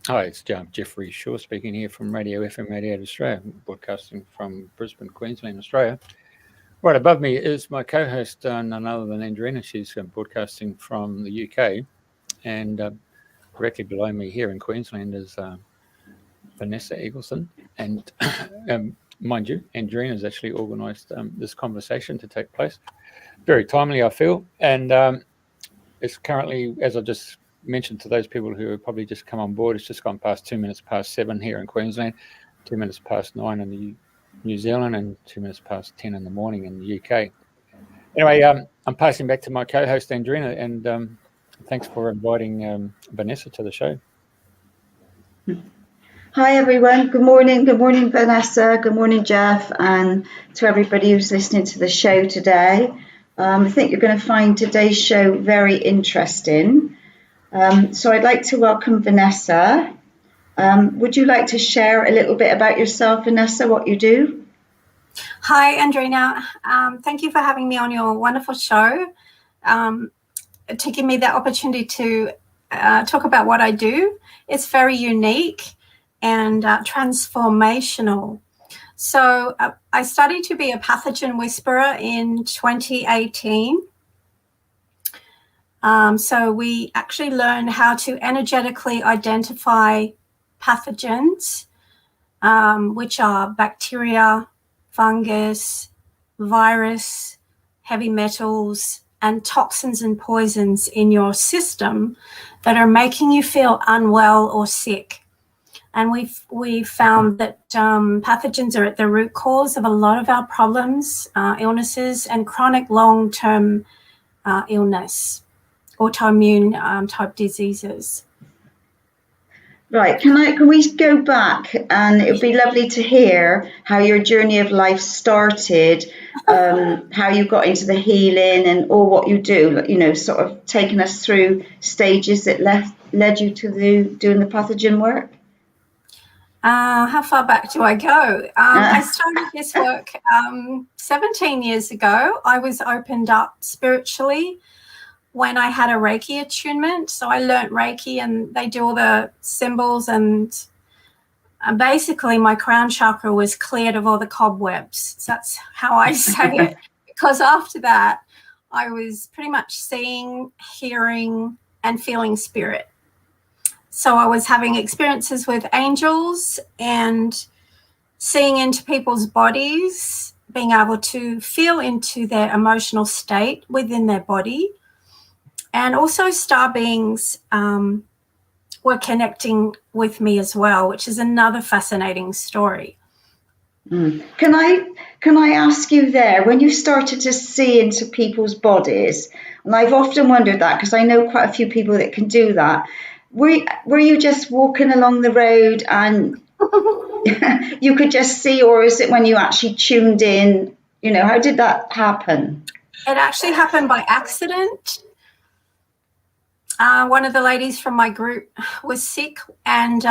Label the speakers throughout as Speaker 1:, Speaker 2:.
Speaker 1: Hi, it's Jeffrey Shaw speaking here from Radio FM 88 Australia, broadcasting from Brisbane, Queensland, Australia. Right above me is my co-host, none other than Andrena. She's broadcasting from the UK. And directly below me here in Queensland is Vanessa Eagleton. And mind you, Andrena has actually organised this conversation to take place. Very timely, I feel. And it's currently, as I just mentioned to those people who have probably just come on board, it's just gone past 2 minutes past 7 here in Queensland, 2 minutes past 9 in New Zealand, and 2 minutes past 10 in the morning in the UK. Anyway, I'm passing back to my co-host Andrena, and thanks for inviting Vanessa to the show.
Speaker 2: Hi everyone, good morning Vanessa, good morning Jeff, and to everybody who's listening to the show today. I think you're going to find today's show very interesting. So I'd like to welcome Vanessa. Would you like to share a little bit about yourself, Vanessa, what you do?
Speaker 3: Hi, Andrena. Thank you for having me on your wonderful show, to give me the opportunity to talk about what I do. It's very unique and transformational. So I studied to be a pathogen whisperer in 2018. So we actually learned how to energetically identify pathogens, which are bacteria, fungus, virus, heavy metals, and toxins and poisons in your system that are making you feel unwell or sick. And we've found that pathogens are at the root cause of a lot of our problems, illnesses, and chronic long-term illness, autoimmune type diseases.
Speaker 2: Right, can we go back, and it would be lovely to hear how your journey of life started, how you got into the healing and all what you do, you know, sort of taking us through stages that led you to doing the pathogen work?
Speaker 3: How far back do I go? I started this work 17 years ago. I was opened up spiritually when I had a Reiki attunement. So I learnt Reiki, and they do all the symbols, and basically my crown chakra was cleared of all the cobwebs. So that's how I say it. Because after that, I was pretty much seeing, hearing, and feeling spirit. So I was having experiences with angels and seeing into people's bodies, being able to feel into their emotional state within their body. And also star beings were connecting with me as well, which is another fascinating story.
Speaker 2: Can I ask you there, when you started to see into people's bodies, and I've often wondered that because I know quite a few people that can do that, were you just walking along the road and you could just see, or is it when you actually tuned in? You know, how did that happen?
Speaker 3: It actually happened by accident. One of the ladies from my group was sick, and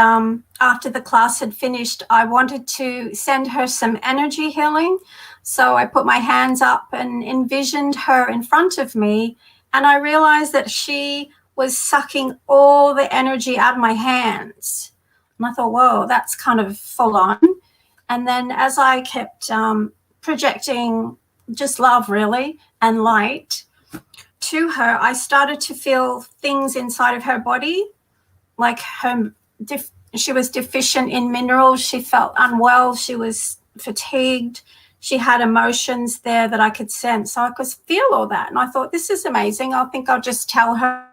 Speaker 3: after the class had finished, I wanted to send her some energy healing. So I put my hands up and envisioned her in front of me, and I realized that she was sucking all the energy out of my hands. And I thought, whoa, that's kind of full on. And then as I kept projecting just love, really, and light to her, I started to feel things inside of her body, like she was deficient in minerals. She felt unwell. She was fatigued. She had emotions there that I could sense. So I could feel all that. And I thought, this is amazing. I think I'll just tell her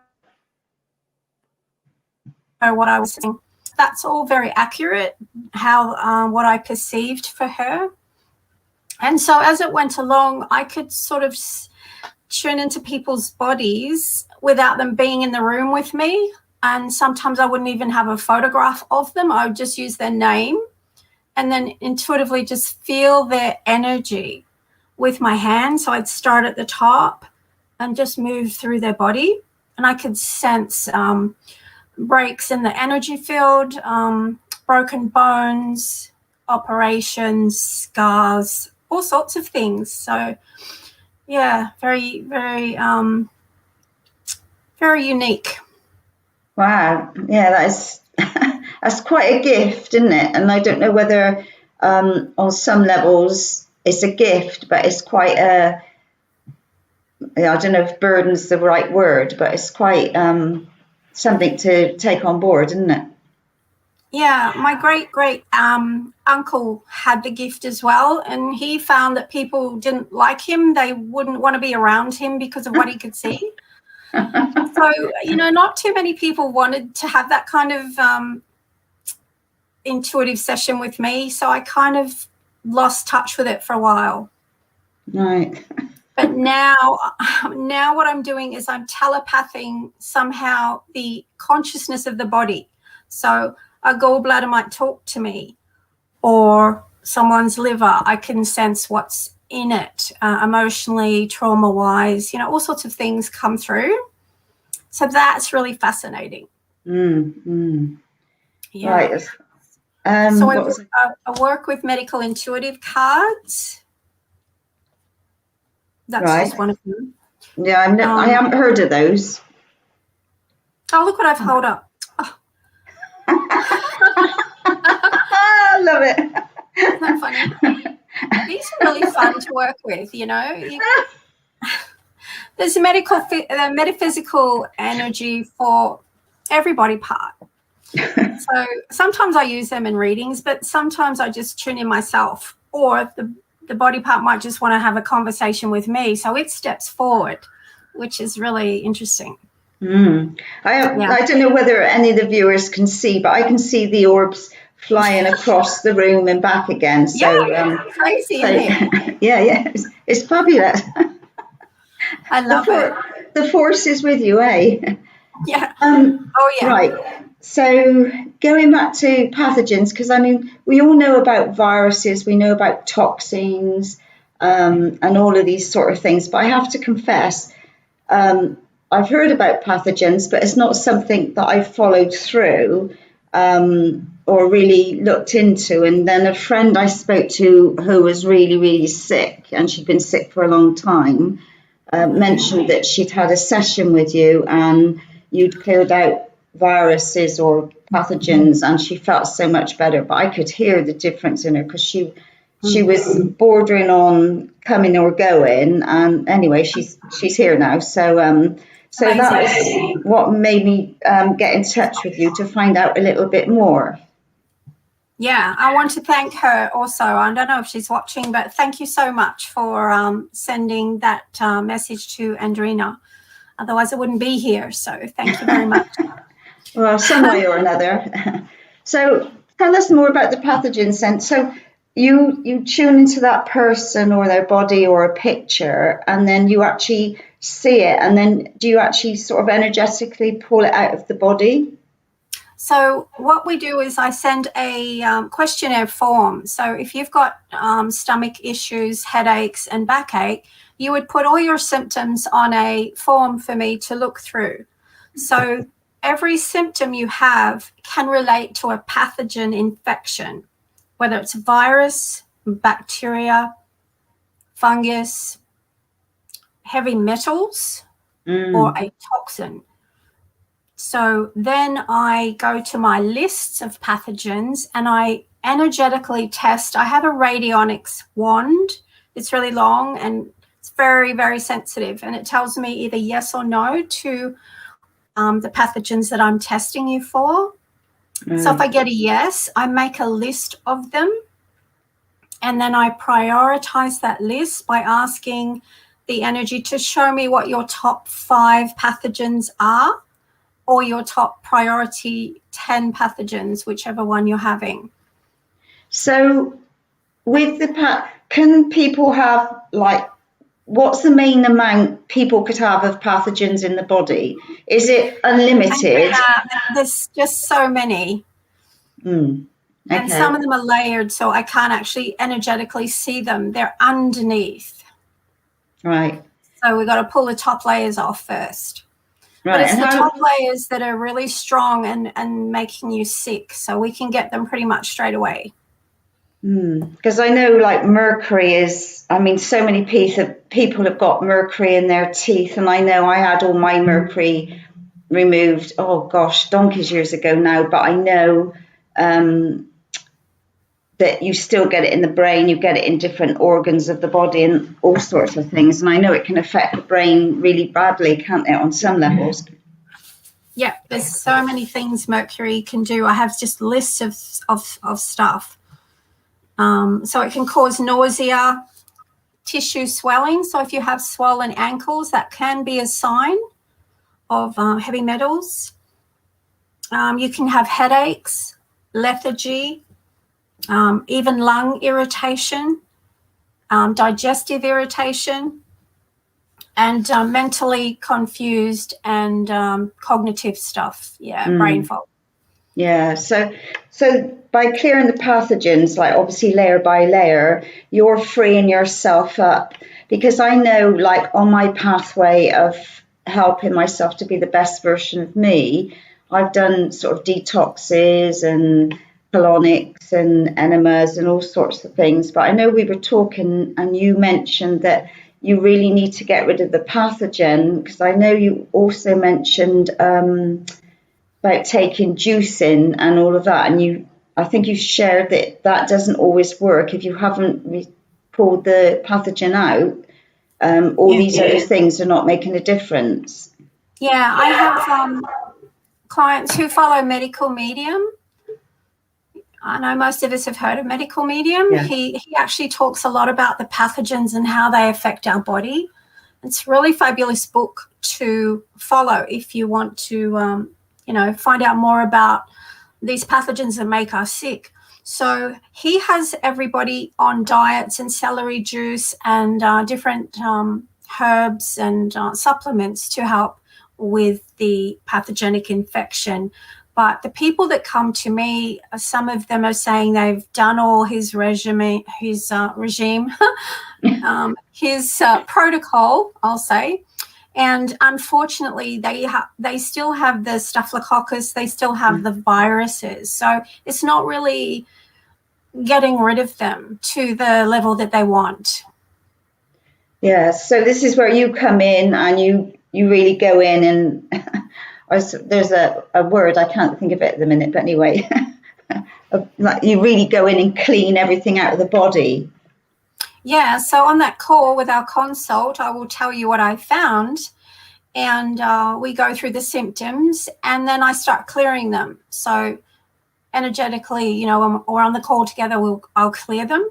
Speaker 3: what I was saying. That's all very accurate, how what I perceived for her. And so as it went along, I could sort of tune into people's bodies without them being in the room with me. And sometimes I wouldn't even have a photograph of them. I would just use their name and then intuitively just feel their energy with my hand. So I'd start at the top and just move through their body. And I could sense breaks in the energy field, broken bones, operations, scars, all sorts of things. So yeah, very, very, very unique.
Speaker 2: Wow. Yeah, that is that's quite a gift, isn't it? And I don't know whether on some levels it's a gift, but it's quite a, I don't know if burden's the right word, but it's quite something to take on board, isn't it?
Speaker 3: Yeah, my great uncle had the gift as well, and he found that people didn't like him. They wouldn't want to be around him because of what he could see. So, not too many people wanted to have that kind of intuitive session with me. So I kind of lost touch with it for a while.
Speaker 2: Right.
Speaker 3: But now what I'm doing is I'm telepathing somehow the consciousness of the body. So a gallbladder might talk to me, or someone's liver. I can sense what's in it, emotionally, trauma-wise, all sorts of things come through. So that's really fascinating. Yeah.
Speaker 2: Right.
Speaker 3: So I work with medical intuitive cards. That's
Speaker 2: right.
Speaker 3: just one of them.
Speaker 2: Yeah, I haven't heard of those.
Speaker 3: Oh, look what I've held up. Oh.
Speaker 2: I love it.
Speaker 3: Isn't that funny? These are really fun to work with, There's a metaphysical energy for every body part. So sometimes I use them in readings, but sometimes I just tune in myself, or the body part might just want to have a conversation with me. So it steps forward, which is really interesting.
Speaker 2: I don't know whether any of the viewers can see, but I can see the orbs flying across the room and back again. So
Speaker 3: crazy, isn't it?
Speaker 2: Yeah, it's fabulous.
Speaker 3: I love it.
Speaker 2: The force is with you, eh?
Speaker 3: Yeah. Yeah.
Speaker 2: Right. So going back to pathogens, because we all know about viruses, we know about toxins, and all of these sort of things. But I have to confess, I've heard about pathogens, but it's not something that I've followed through or really looked into. And then a friend I spoke to who was really, really sick, and she'd been sick for a long time, mentioned that she'd had a session with you and you'd cleared out viruses or pathogens, and she felt so much better. But I could hear the difference in her, because she was bordering on coming or going, and anyway, she's here now. So that was what made me get in touch with you, to find out a little bit more.
Speaker 3: Yeah, I want to thank her also. I don't know if she's watching, but thank you so much for sending that message to Andrena. Otherwise I wouldn't be here. So thank you very much.
Speaker 2: Well, some way or another. So tell us more about the pathogens then. So you tune into that person or their body or a picture, and then you actually see it, and then do you actually sort of energetically pull it out of the body?
Speaker 3: So what we do is I send a questionnaire form. So if you've got stomach issues, headaches and backache, you would put all your symptoms on a form for me to look through. So every symptom you have can relate to a pathogen infection, whether it's a virus, bacteria, fungus, heavy metals, or a toxin. So then I go to my lists of pathogens and I energetically test. I have a Radionics wand. It's really long and it's very, very sensitive, and it tells me either yes or no to the pathogens that I'm testing you for. So if I get a yes, I make a list of them, and then I prioritize that list by asking the energy to show me what your top 5 pathogens are, or your top priority 10 pathogens, whichever one you're having. So
Speaker 2: with the can people have, like, what's the main amount people could have of pathogens in the body? Is it unlimited?
Speaker 3: There's just so many.
Speaker 2: Okay.
Speaker 3: And some of them are layered, so I can't actually energetically see them. They're underneath.
Speaker 2: Right.
Speaker 3: So we've got to pull the top layers off first.
Speaker 2: Right.
Speaker 3: But it's the top layers that are really strong and making you sick. So we can get them pretty much straight away.
Speaker 2: Because I know, like, Mercury is, so many people have got Mercury in their teeth. And I know I had all my Mercury removed, oh gosh, donkey's years ago now. But I know that you still get it in the brain, you get it in different organs of the body and all sorts of things. And I know it can affect the brain really badly, can't it, on some levels?
Speaker 3: Yeah, there's so many things Mercury can do. I have just lists of stuff. So it can cause nausea, tissue swelling. So if you have swollen ankles, that can be a sign of heavy metals. You can have headaches, lethargy, even lung irritation, digestive irritation, and mentally confused and cognitive stuff. Yeah, brain fog.
Speaker 2: Yeah, so by clearing the pathogens, like obviously layer by layer, you're freeing yourself up. Because I know, like, on my pathway of helping myself to be the best version of me, I've done sort of detoxes and colonics and enemas and all sorts of things. But I know we were talking and you mentioned that you really need to get rid of the pathogen, because I know you also mentioned about taking juicing and all of that. And I think you shared that doesn't always work if you haven't pulled the pathogen out. All these other things are not making a difference.
Speaker 3: Yeah, I have clients who follow medical medium. I know most of us have heard of medical medium. Yeah. He actually talks a lot about the pathogens and how they affect our body. It's a really fabulous book to follow if you want to, find out more about these pathogens that make us sick. So he has everybody on diets and celery juice and different herbs and supplements to help with the pathogenic infection. But the people that come to me, some of them are saying they've done all his regime, his protocol, I'll say. And unfortunately, they still have the staphylococcus, they still have the viruses. So it's not really getting rid of them to the level that they want.
Speaker 2: Yeah, so this is where you come in and you really go in and there's a word, I can't think of it at the minute, but anyway, like you really go in and clean everything out of the body.
Speaker 3: Yeah, so on that call with our consult, I will tell you what I found, and we go through the symptoms, and then I start clearing them. So energetically, when we're on the call together, I'll clear them.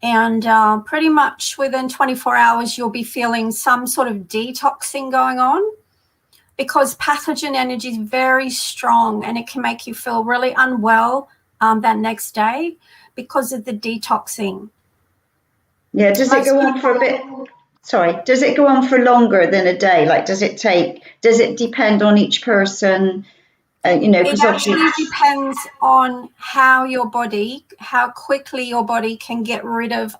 Speaker 3: And pretty much within 24 hours, you'll be feeling some sort of detoxing going on, because pathogen energy is very strong and it can make you feel really unwell that next day because of the detoxing.
Speaker 2: Yeah, does it go on for a bit? Sorry, does it go on for longer than a day? Like, does it depend on each person?
Speaker 3: It actually depends on how quickly your body can get rid of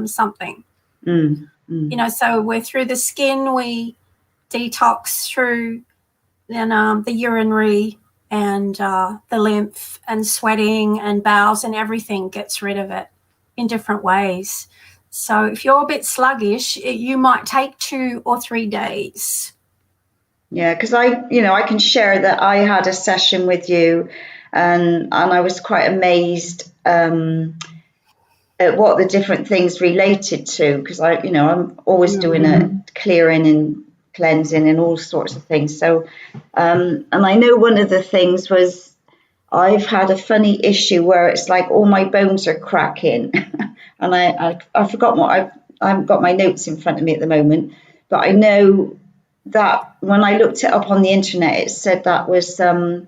Speaker 3: something. So we're through the skin, we detox through then the urinary and the lymph and sweating and bowels, and everything gets rid of it in different ways. So if you're a bit sluggish, you might take 2 or 3 days.
Speaker 2: Yeah, because I can share that I had a session with you, and I was quite amazed at what the different things related to, because I'm always doing a clearing and cleansing and all sorts of things. So, and I know one of the things was I've had a funny issue where it's like all my bones are cracking, and I forgot I haven't got my notes in front of me at the moment, but I know that when I looked it up on the internet, it said that was an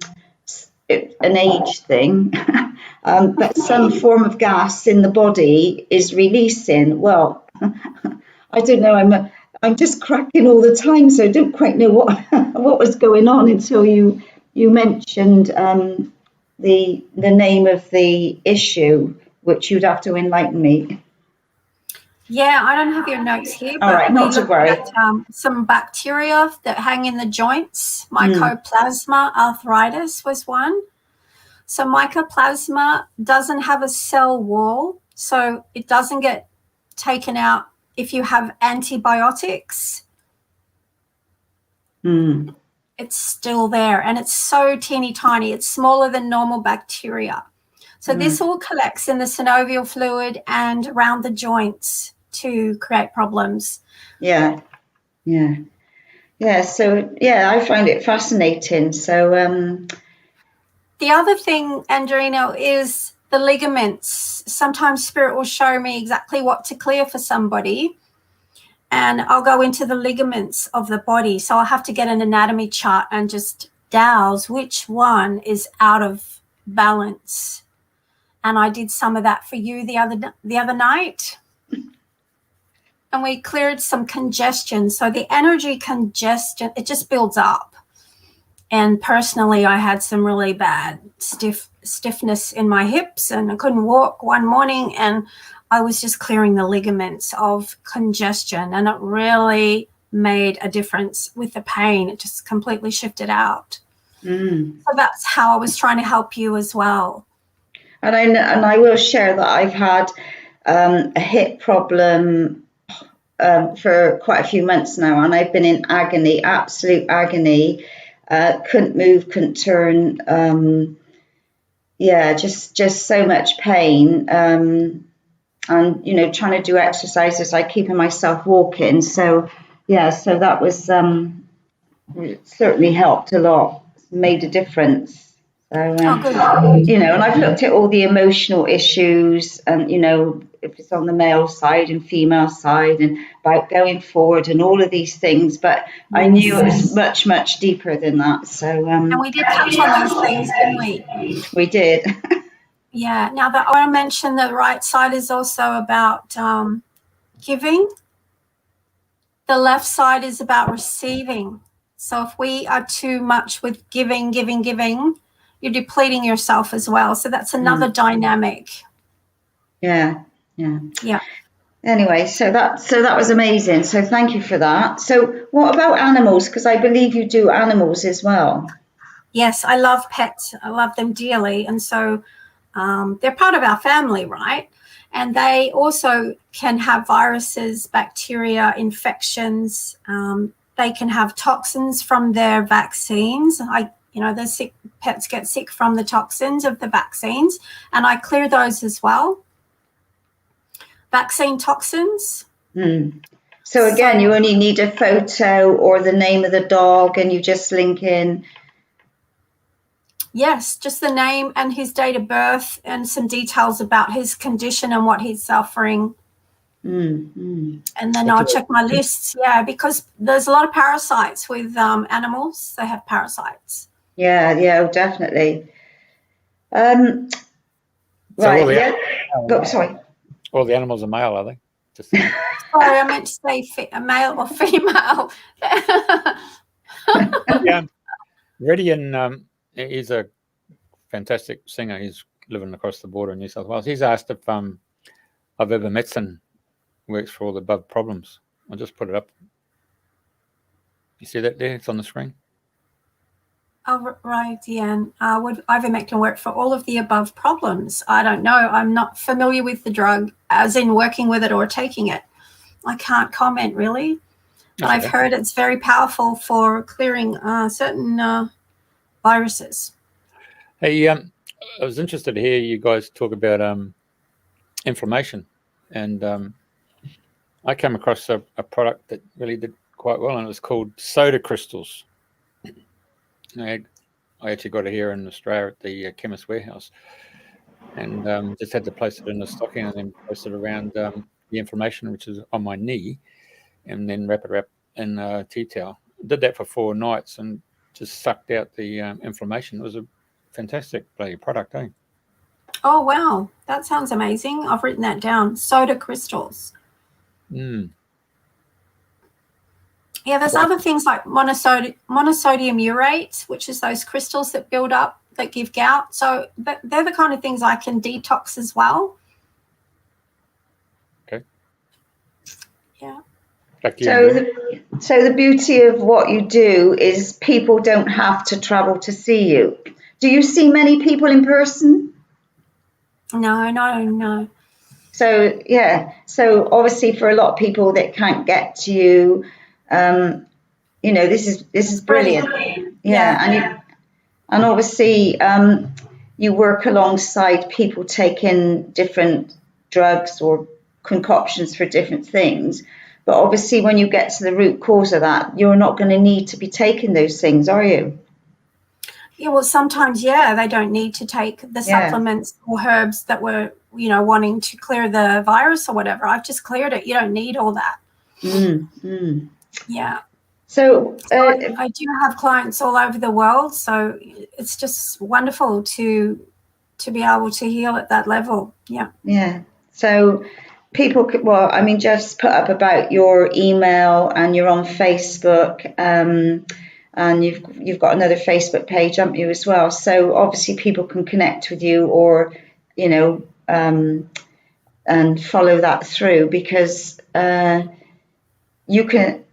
Speaker 2: age thing, that some form of gas in the body is releasing. Well, I don't know. I'm just cracking all the time, so I don't quite know what was going on until you mentioned the name of the issue, which you'd have to enlighten me.
Speaker 3: Yeah, I don't have your notes here, but
Speaker 2: all right, not to worry.
Speaker 3: Some bacteria that hang in the joints. Mycoplasma arthritis was one. So mycoplasma doesn't have a cell wall, so it doesn't get taken out if you have antibiotics. it's still there, and it's so teeny tiny. It's smaller than normal bacteria. So this all collects in the synovial fluid and around the joints to create problems.
Speaker 2: Yeah. So I find it fascinating. So
Speaker 3: the other thing, Andrena, is the ligaments. Sometimes spirit will show me exactly what to clear for somebody, and I'll go into the ligaments of the body. So I'll have to get an anatomy chart and just dowse which one is out of balance. And I did some of that for you the other night. And we cleared some congestion. So the energy congestion, it just builds up. And personally, I had some really bad stiffness in my hips, and I couldn't walk one morning, and I was just clearing the ligaments of congestion, and it really made a difference with the pain. It just completely shifted out. So that's how I was trying to help you as well.
Speaker 2: And I will share that I've had a hip problem for quite a few months now, and I've been in agony, absolute agony. Couldn't move, couldn't turn. Just so much pain. And trying to do exercises, like keeping myself walking. So that was it certainly helped a lot. Made a difference. So, and I've looked at all the emotional issues, and if it's on the male side and female side, and about going forward and all of these things. But I knew it was much, much deeper than that. So,
Speaker 3: and we did touch on those things, didn't we?
Speaker 2: We did.
Speaker 3: Yeah. Now, I want to mention the right side is also about giving. The left side is about receiving. So if we are too much with giving, you're depleting yourself as well. So that's another dynamic.
Speaker 2: Yeah. Anyway, so that was amazing. So thank you for that. So what about animals? Because I believe you do animals as well.
Speaker 3: Yes, I love pets. I love them dearly. And so they're part of our family, right? And they also can have viruses, bacteria, infections. They can have toxins from their vaccines. The sick pets get sick from the toxins of the vaccines, and I clear those as well. Vaccine toxins.
Speaker 2: So again, you only need a photo or the name of the dog, and you just link in.
Speaker 3: Yes, just the name and his date of birth and some details about his condition and what he's suffering. And then I'll check my lists, because there's a lot of parasites with animals. They have parasites.
Speaker 2: Yeah, definitely. Sorry.
Speaker 1: All the animals are male, are they?
Speaker 3: Sorry, I meant to say a male or female.
Speaker 1: Radion is a fantastic singer. He's living across the border in New South Wales. He's asked if I've ever met some works for all the above problems. I'll just put it up. You see that there? It's on the screen.
Speaker 3: Oh, right, yeah. Would ivermectin work for all of the above problems? I don't know. I'm not familiar with the drug, as in working with it or taking it. I can't comment, really. But I've heard it's very powerful for clearing certain viruses.
Speaker 1: Hey, I was interested to hear you guys talk about inflammation. And I came across a product that really did quite well, and it was called soda crystals. I actually got it here in Australia at the Chemist Warehouse, and just had to place it in a stocking and then place it around the inflammation, which is on my knee, and then wrap it in a tea towel. Did that for 4 nights and just sucked out the inflammation. It was a fantastic bloody product, eh?
Speaker 3: Oh, wow. That sounds amazing. I've written that down. Soda crystals. Yeah, there's other things like monosodium urate, which is those crystals that build up that give gout. So they're the kind of things I can detox as well.
Speaker 1: Okay.
Speaker 3: Yeah.
Speaker 2: So the beauty of what you do is people don't have to travel to see you. Do you see many people in person?
Speaker 3: No.
Speaker 2: So, so obviously for a lot of people that can't get to you, this is brilliant. And obviously you work alongside people taking different drugs or concoctions for different things. But obviously when you get to the root cause of that, you're not going to need to be taking those things, are you?
Speaker 3: Yeah, well, sometimes, they don't need to take the supplements or herbs that were, wanting to clear the virus or whatever. I've just cleared it. You don't need all that. Yeah.
Speaker 2: So
Speaker 3: I do have clients all over the world, so it's just wonderful to be able to heal at that level. Yeah.
Speaker 2: Yeah. So people could, just put up about your email, and you're on Facebook, and you've got another Facebook page, haven't you, as well? So obviously people can connect with you, or and follow that through, because you can,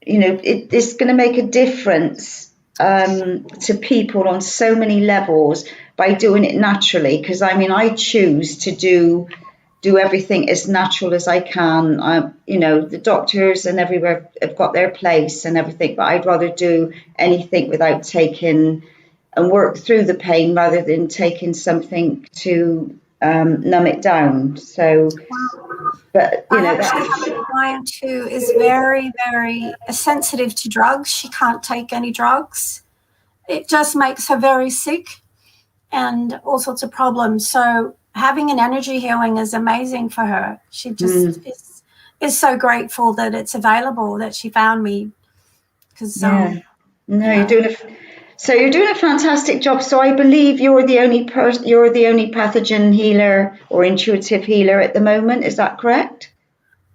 Speaker 2: it's going to make a difference to people on so many levels by doing it naturally. Because I choose to do everything as natural as I can. The doctors and everywhere have got their place and everything, but I'd rather do anything without taking and work through the pain rather than taking something to numb it down. So, but
Speaker 3: I actually have a client who is very, very sensitive to drugs. She can't take any drugs. It just makes her very sick and all sorts of problems. So having an energy healing is amazing for her. She just is so grateful that it's available, that she found me. Because
Speaker 2: you're doing a fantastic job. So I believe you're the only pathogen healer or intuitive healer at the moment. Is that correct?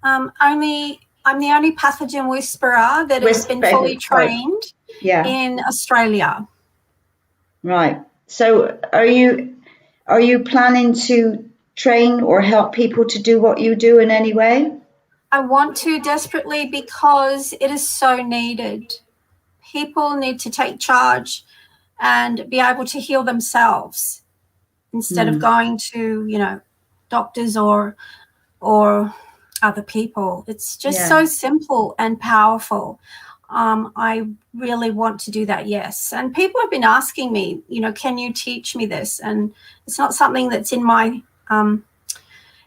Speaker 3: I'm the only pathogen whisperer that has been fully trained in Australia.
Speaker 2: Right. So are you planning to train or help people to do what you do in any way?
Speaker 3: I want to desperately, because it is so needed. People need to take charge and be able to heal themselves instead of going to, doctors or other people. It's just so simple and powerful. I really want to do that, yes. And people have been asking me, can you teach me this? And it's not something that's in my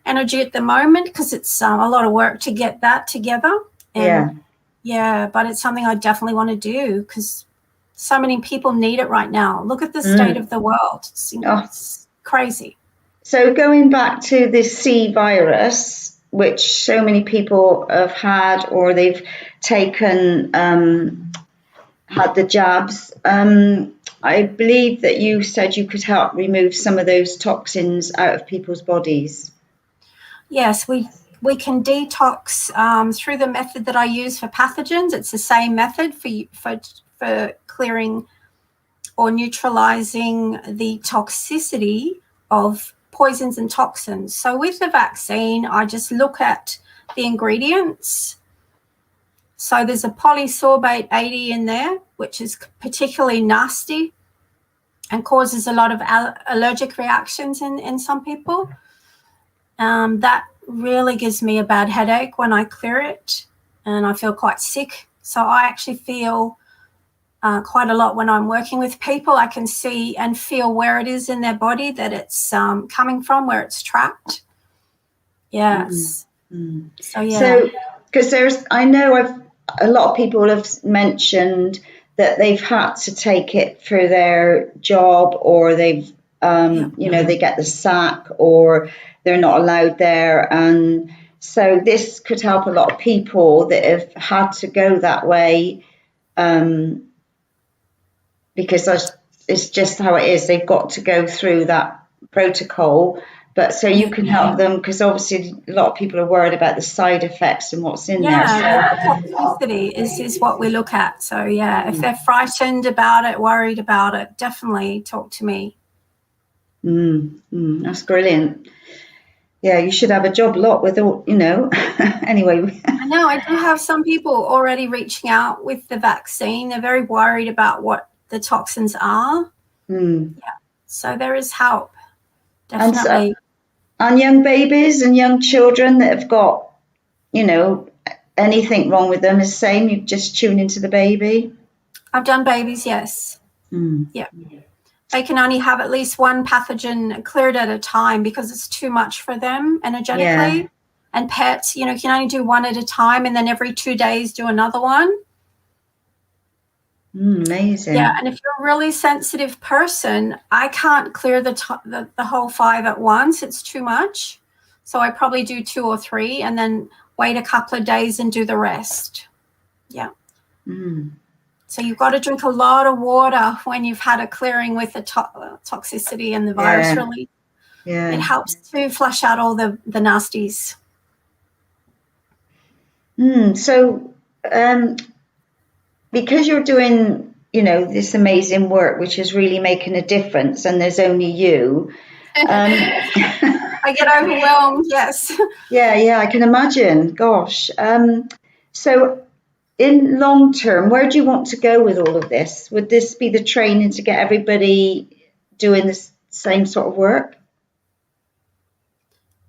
Speaker 3: energy at the moment, because it's a lot of work to get that together. And but it's something I definitely want to do, because so many people need it right now. Look at the state of the world. It's crazy. So
Speaker 2: going back to the C virus, which so many people have had, or they've taken, had the jabs, I believe that you said you could help remove some of those toxins out of people's bodies.
Speaker 3: Yes, we can detox through the method that I use for pathogens. It's the same method for clearing or neutralizing the toxicity of poisons and toxins. So with the vaccine, I just look at the ingredients. So there's a polysorbate 80 in there, which is particularly nasty and causes a lot of allergic reactions in some people. That really gives me a bad headache when I clear it, and I feel quite sick. So I actually feel quite a lot when I'm working with people. I can see and feel where it is in their body that it's coming from, where it's trapped. Yes. So
Speaker 2: because I know a lot of people have mentioned that they've had to take it for their job, or they've they get the sack, or they're not allowed there, and so this could help a lot of people that have had to go that way, because it's just how it is. They've got to go through that protocol. But so you can help them, because obviously a lot of people are worried about the side effects and what's in there.
Speaker 3: So toxicity is what we look at. So if they're frightened about it, worried about it, definitely talk to me.
Speaker 2: That's brilliant. Yeah, you should have a job lot with all, anyway.
Speaker 3: I know, I do have some people already reaching out with the vaccine. They're very worried about what the toxins are. So there is help, definitely.
Speaker 2: And young babies and young children that have got, anything wrong with them is the same. You just tune into the baby.
Speaker 3: I've done babies, yes. Yeah. They can only have at least one pathogen cleared at a time because it's too much for them energetically.
Speaker 2: Yeah.
Speaker 3: And pets, you can only do one at a time, and then every 2 days do another one.
Speaker 2: Amazing.
Speaker 3: Yeah, and if you're a really sensitive person, I can't clear the whole 5 at once. It's too much. So I probably do 2 or 3 and then wait a couple of days and do the rest. Yeah. So you've got to drink a lot of water when you've had a clearing with the toxicity and the virus relief. Yeah. It helps to flush out all the nasties.
Speaker 2: So because you're doing, this amazing work, which is really making a difference, and there's only you.
Speaker 3: I get overwhelmed, yes.
Speaker 2: Yeah, I can imagine. Gosh. So in long term, where do you want to go with all of this? Would this be the training to get everybody doing the same sort of work?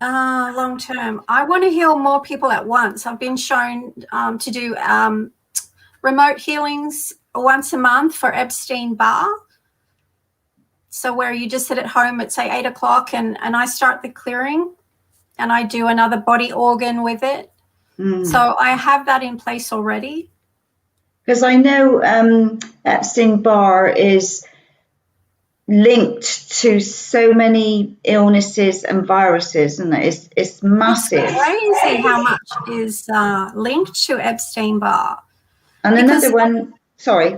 Speaker 3: Long term, I want to heal more people at once. I've been shown to do remote healings once a month for Epstein-Barr. So where you just sit at home at, say, 8 o'clock and I start the clearing and I do another body organ with it. So I have that in place already.
Speaker 2: Because I know Epstein-Barr is linked to so many illnesses and viruses, and it's massive.
Speaker 3: It's crazy how much is linked to Epstein-Barr.
Speaker 2: And another one, sorry.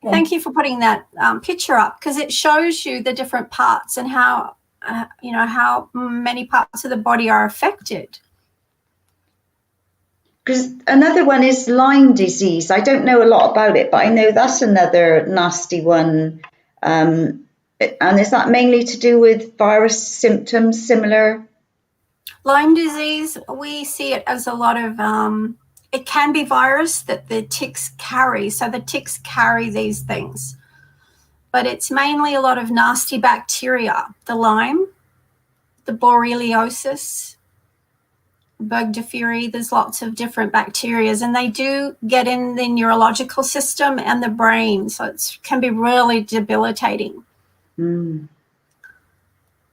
Speaker 3: Thank you for putting that picture up, because it shows you the different parts and how, how many parts of the body are affected.
Speaker 2: Because another one is Lyme disease. I don't know a lot about it, but I know that's another nasty one. And is that mainly to do with virus symptoms similar?
Speaker 3: Lyme disease, we see it as a lot of, it can be virus that the ticks carry. So the ticks carry these things. But it's mainly a lot of nasty bacteria, the Lyme, the borreliosis, Bergdorferi. There's lots of different bacterias, and they do get in the neurological system and the brain. So it can be really debilitating. Yeah.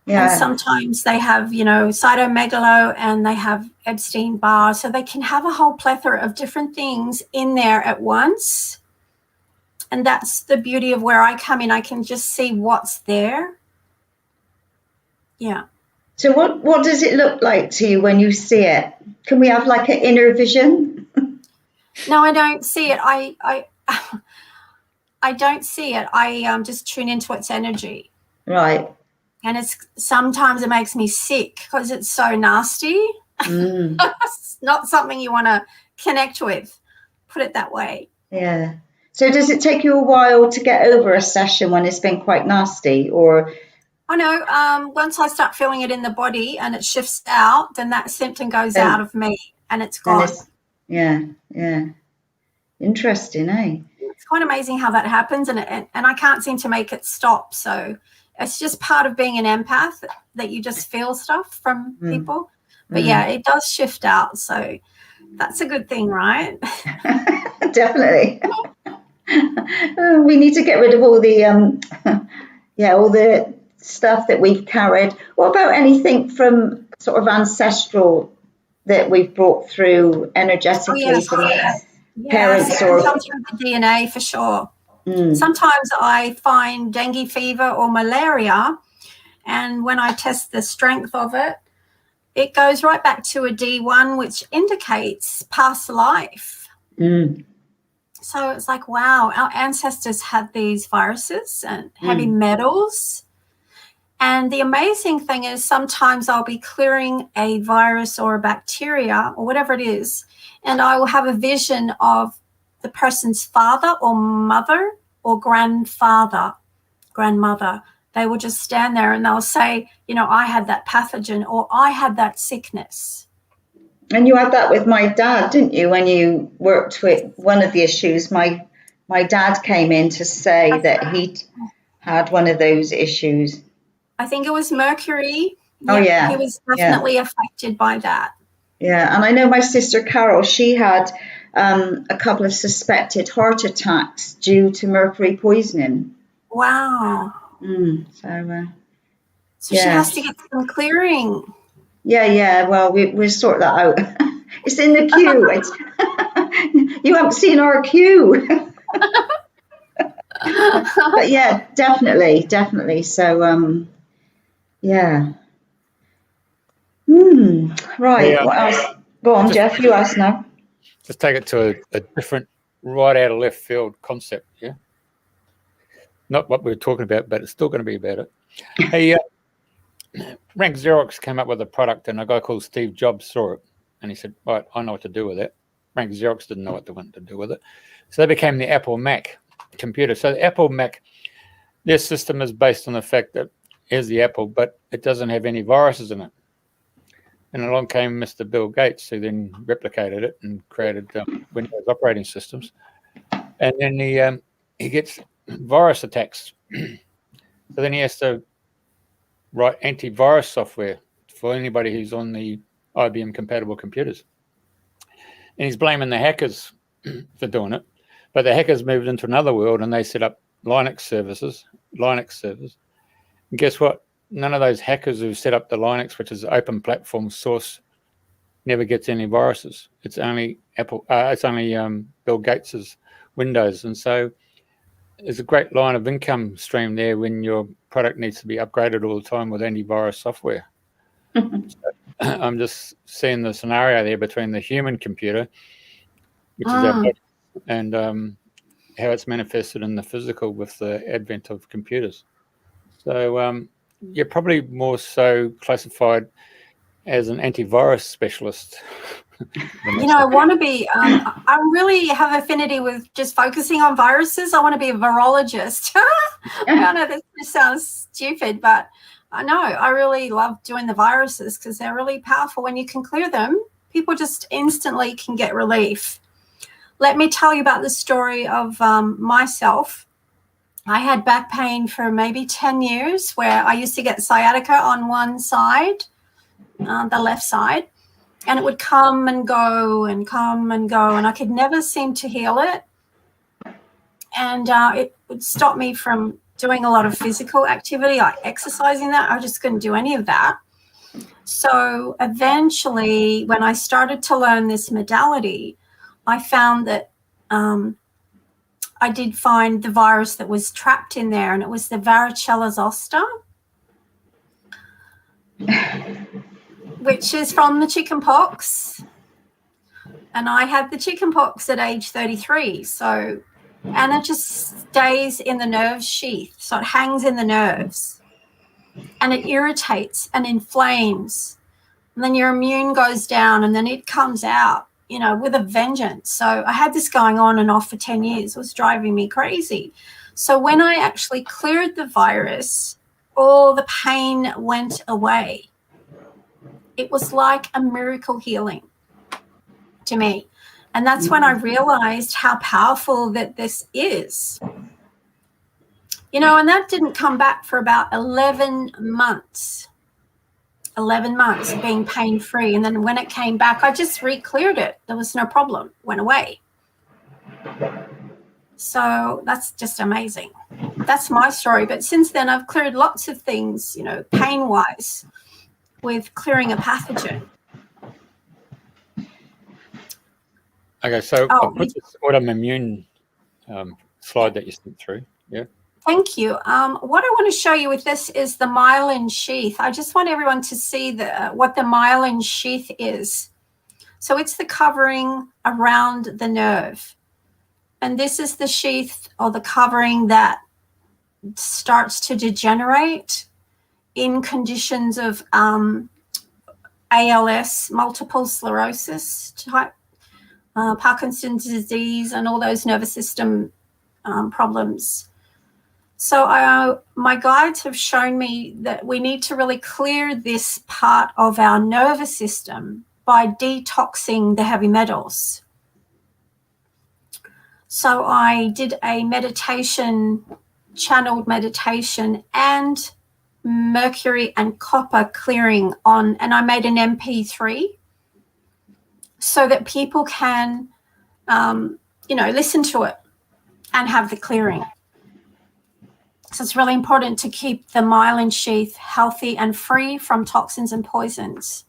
Speaker 3: And sometimes they have, cytomegalo, and they have Epstein-Barr. So they can have a whole plethora of different things in there at once. And that's the beauty of where I come in. I can just see what's there. Yeah.
Speaker 2: So what does it look like to you when you see it? Can we have like an inner vision?
Speaker 3: No, I don't see it. I don't see it. I just tune into its energy.
Speaker 2: Right.
Speaker 3: And sometimes it makes me sick because it's so nasty. It's not something you want to connect with, put it that way.
Speaker 2: Yeah. So does it take you a while to get over a session when it's been quite nasty, or?
Speaker 3: I know. Once I start feeling it in the body and it shifts out, then that symptom goes out of me and it's gone.
Speaker 2: Yeah. Interesting, eh?
Speaker 3: It's quite amazing how that happens, and I can't seem to make it stop. So it's just part of being an empath that you just feel stuff from people. But yeah, it does shift out. So that's a good thing, right?
Speaker 2: Definitely. We need to get rid of all the all the stuff that we've carried. What about anything from sort of ancestral that we've brought through energetically from parents?
Speaker 3: Or it comes from the DNA for sure. Sometimes I find dengue fever or malaria, and when I test the strength of it, it goes right back to a D1, which indicates past life. So it's like, wow, our ancestors had these viruses and heavy metals. And the amazing thing is sometimes I'll be clearing a virus or a bacteria or whatever it is, and I will have a vision of the person's father or mother or grandmother. They will just stand there and they'll say, I had that pathogen or I had that sickness.
Speaker 2: And you had that with my dad, didn't you, when you worked with one of the issues? My dad came in to say that he'd had one of those issues.
Speaker 3: I think it was Mercury.
Speaker 2: Oh, yeah.
Speaker 3: He was definitely affected by that.
Speaker 2: Yeah, and I know my sister Carol, she had a couple of suspected heart attacks due to mercury poisoning.
Speaker 3: Wow. So she has to get some clearing.
Speaker 2: Yeah. Well, we'll sort that out. It's in the queue. You haven't seen our queue. But yeah, definitely. So, yeah. Right. What else? Go on, Jeff. You ask now.
Speaker 1: Just take it to a different, right out of left field concept. Yeah. Not what we were talking about, but it's still going to be about it. Hey, Rank Xerox came up with a product, and a guy called Steve Jobs saw it, and he said, "Right, I know what to do with it." Rank Xerox didn't know what they wanted to do with it, so they became the Apple Mac computer. So the Apple Mac, their system is based on the fact that here's the Apple, but it doesn't have any viruses in it. And along came Mr. Bill Gates, who then replicated it and created Windows operating systems. And then he gets virus attacks. So then he has to write antivirus software for anybody who's on the IBM compatible computers. And he's blaming the hackers for doing it. But the hackers moved into another world and they set up Linux servers. And guess what? None of those hackers who set up the Linux, which is open platform source, never gets any viruses. It's only Apple. It's only Bill Gates's Windows, and so there's a great line of income stream there when your product needs to be upgraded all the time with antivirus software. So I'm just seeing the scenario there between the human computer, which is our body, and how it's manifested in the physical with the advent of computers. So you're probably more so classified as an antivirus specialist.
Speaker 3: I want to be, I really have affinity with just focusing on viruses. I want to be a virologist. I know this sounds stupid, but I know I really love doing the viruses because they're really powerful. When you can clear them, people just instantly can get relief. Let me tell you about the story of myself. I had back pain for maybe 10 years where I used to get sciatica on one side, the left side, and it would come and go, and I could never seem to heal it. And it would stop me from doing a lot of physical activity, like exercising that. I just couldn't do any of that. So eventually, when I started to learn this modality, I found that I did find the virus that was trapped in there, and it was the varicella zoster, which is from the chicken pox. And I had the chicken pox at age 33. And it just stays in the nerve sheath. So it hangs in the nerves and it irritates and inflames. And then your immune goes down and then it comes out, with a vengeance. So I had this going on and off for 10 years. It was driving me crazy. So when I actually cleared the virus, all the pain went away. It was like a miracle healing to me. And that's when I realized how powerful that this is. And that didn't come back for about 11 months. 11 months of being pain-free. And then when it came back, I just re-cleared it. There was no problem. It went away. So that's just amazing. That's my story. But since then, I've cleared lots of things, pain-wise, with clearing a pathogen.
Speaker 1: Okay, so I'll put this autoimmune slide that you sent through. Yeah.
Speaker 3: Thank you. What I want to show you with this is the myelin sheath. I just want everyone to see what the myelin sheath is. So it's the covering around the nerve. And this is the sheath or the covering that starts to degenerate in conditions of ALS, multiple sclerosis type, Parkinson's disease, and all those nervous system problems. So my guides have shown me that we need to really clear this part of our nervous system by detoxing the heavy metals. So I did a meditation, channeled meditation, and mercury and copper clearing and I made an MP3 so that people can listen to it and have the clearing. So it's really important to keep the myelin sheath healthy and free from toxins and poisons.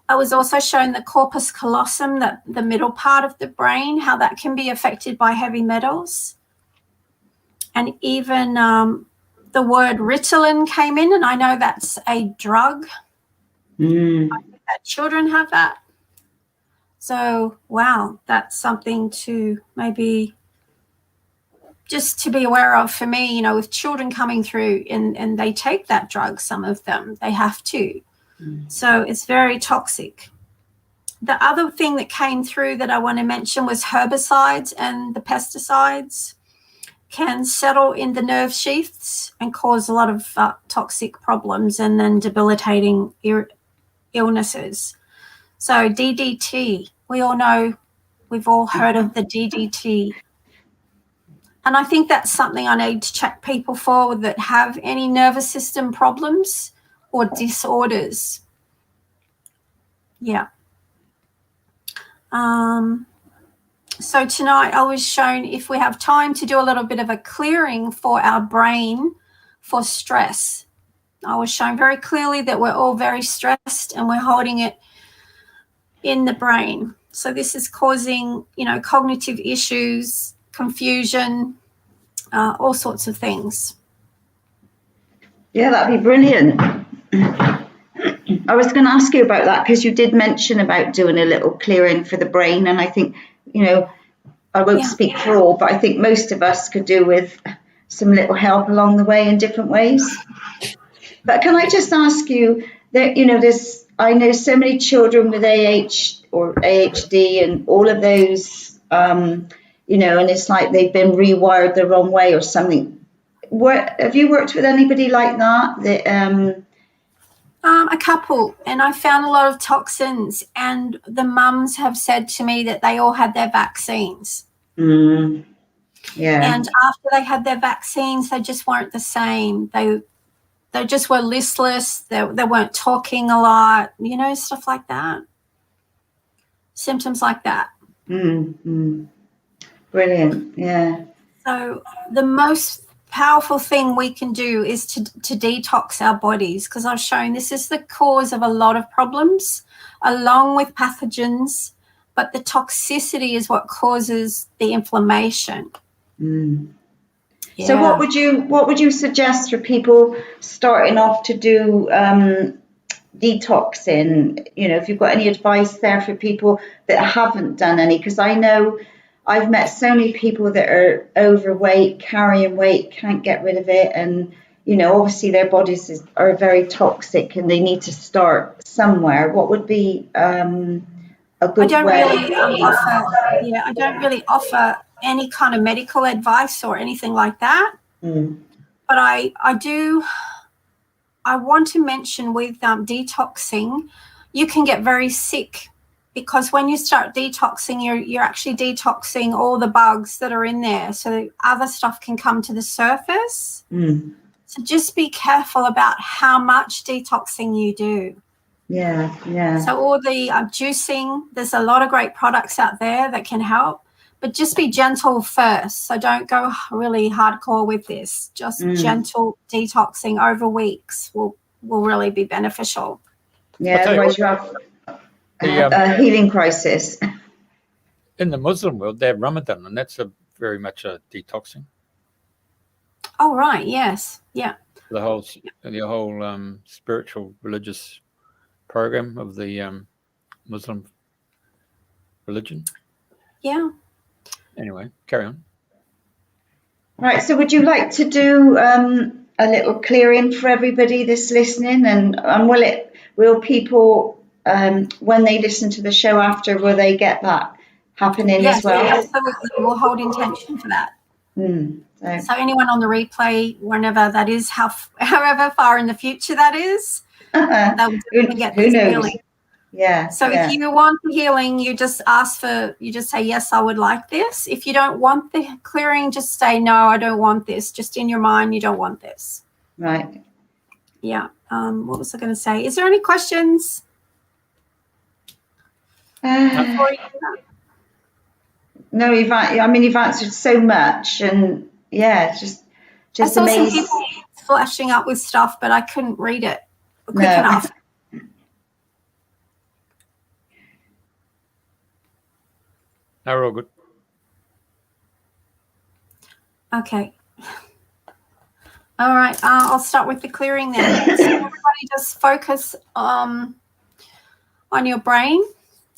Speaker 3: I was also shown the corpus callosum, the middle part of the brain, how that can be affected by heavy metals. And even the word Ritalin came in, and I know that's a drug. I think that children have that. So, wow, that's something to maybe just to be aware of for me, with children coming through and they take that drug, some of them, they have to. So it's very toxic. The other thing that came through that I want to mention was herbicides and the pesticides can settle in the nerve sheaths and cause a lot of toxic problems and then debilitating illnesses. So DDT, we all know, we've all heard of the DDT. And I think that's something I need to check people for that have any nervous system problems or disorders. Yeah. So tonight I was shown if we have time to do a little bit of a clearing for our brain for stress. I was shown very clearly that we're all very stressed and we're holding it in the brain. So this is causing, cognitive issues, confusion, all sorts of things.
Speaker 2: Yeah, that'd be brilliant. I was going to ask you about that because you did mention about doing a little clearing for the brain, and I think, I won't speak for all, but I think most of us could do with some little help along the way in different ways. But can I just ask you that, I know so many children with AH or AHD and all of those, and it's like they've been rewired the wrong way or something. Have you worked with anybody like that?
Speaker 3: A couple, and I found a lot of toxins, and the mums have said to me that they all had their vaccines.
Speaker 2: Yeah.
Speaker 3: And after they had their vaccines, they just weren't the same. They just were listless. They weren't talking a lot, stuff like that. Symptoms like that.
Speaker 2: Brilliant. Yeah.
Speaker 3: So the most powerful thing we can do is to detox our bodies, because I've shown this is the cause of a lot of problems along with pathogens, but the toxicity is what causes the inflammation. Yeah.
Speaker 2: So what would you suggest for people starting off to do detoxing? If you've got any advice there for people that haven't done any, because I know I've met so many people that are overweight, carrying weight, can't get rid of it. And, obviously their bodies are very toxic and they need to start somewhere. What would be a good way?
Speaker 3: I don't really offer any kind of medical advice or anything like that. But I want to mention with detoxing, you can get very sick. Because when you start detoxing, you're actually detoxing all the bugs that are in there. So other stuff can come to the surface. So just be careful about how much detoxing you do.
Speaker 2: Yeah.
Speaker 3: So all the juicing, there's a lot of great products out there that can help. But just be gentle first. So don't go really hardcore with this. Just gentle detoxing over weeks will really be beneficial.
Speaker 2: Yeah, otherwise you have a healing crisis.
Speaker 1: In the Muslim world, they have Ramadan, and that's very much a detoxing.
Speaker 3: Oh, right. Yes. Yeah.
Speaker 1: The whole spiritual religious program of the Muslim religion.
Speaker 2: Yeah.
Speaker 1: Anyway, carry on.
Speaker 2: Right. So would you like to do a little clearing for everybody that's listening? And will people, when they listen to the show after, will they get that happening as well?
Speaker 3: Yes, absolutely. We'll hold intention for that. So anyone on the replay, whenever that is, however far in the future that is, they'll get this healing.
Speaker 2: Yeah.
Speaker 3: So if you want the healing, you just say, yes, I would like this. If you don't want the clearing, just say, no, I don't want this. Just in your mind, you don't want this.
Speaker 2: Right.
Speaker 3: Yeah. What was I going to say? Is there any questions?
Speaker 2: No, you've answered so much, and yeah, just
Speaker 3: I saw
Speaker 2: amazing.
Speaker 3: some people flashing up with stuff, but I couldn't read it quick
Speaker 2: No.
Speaker 3: enough.
Speaker 1: No, we're all good.
Speaker 3: Okay. All right. I'll start with the clearing then. So everybody just focus on your brain.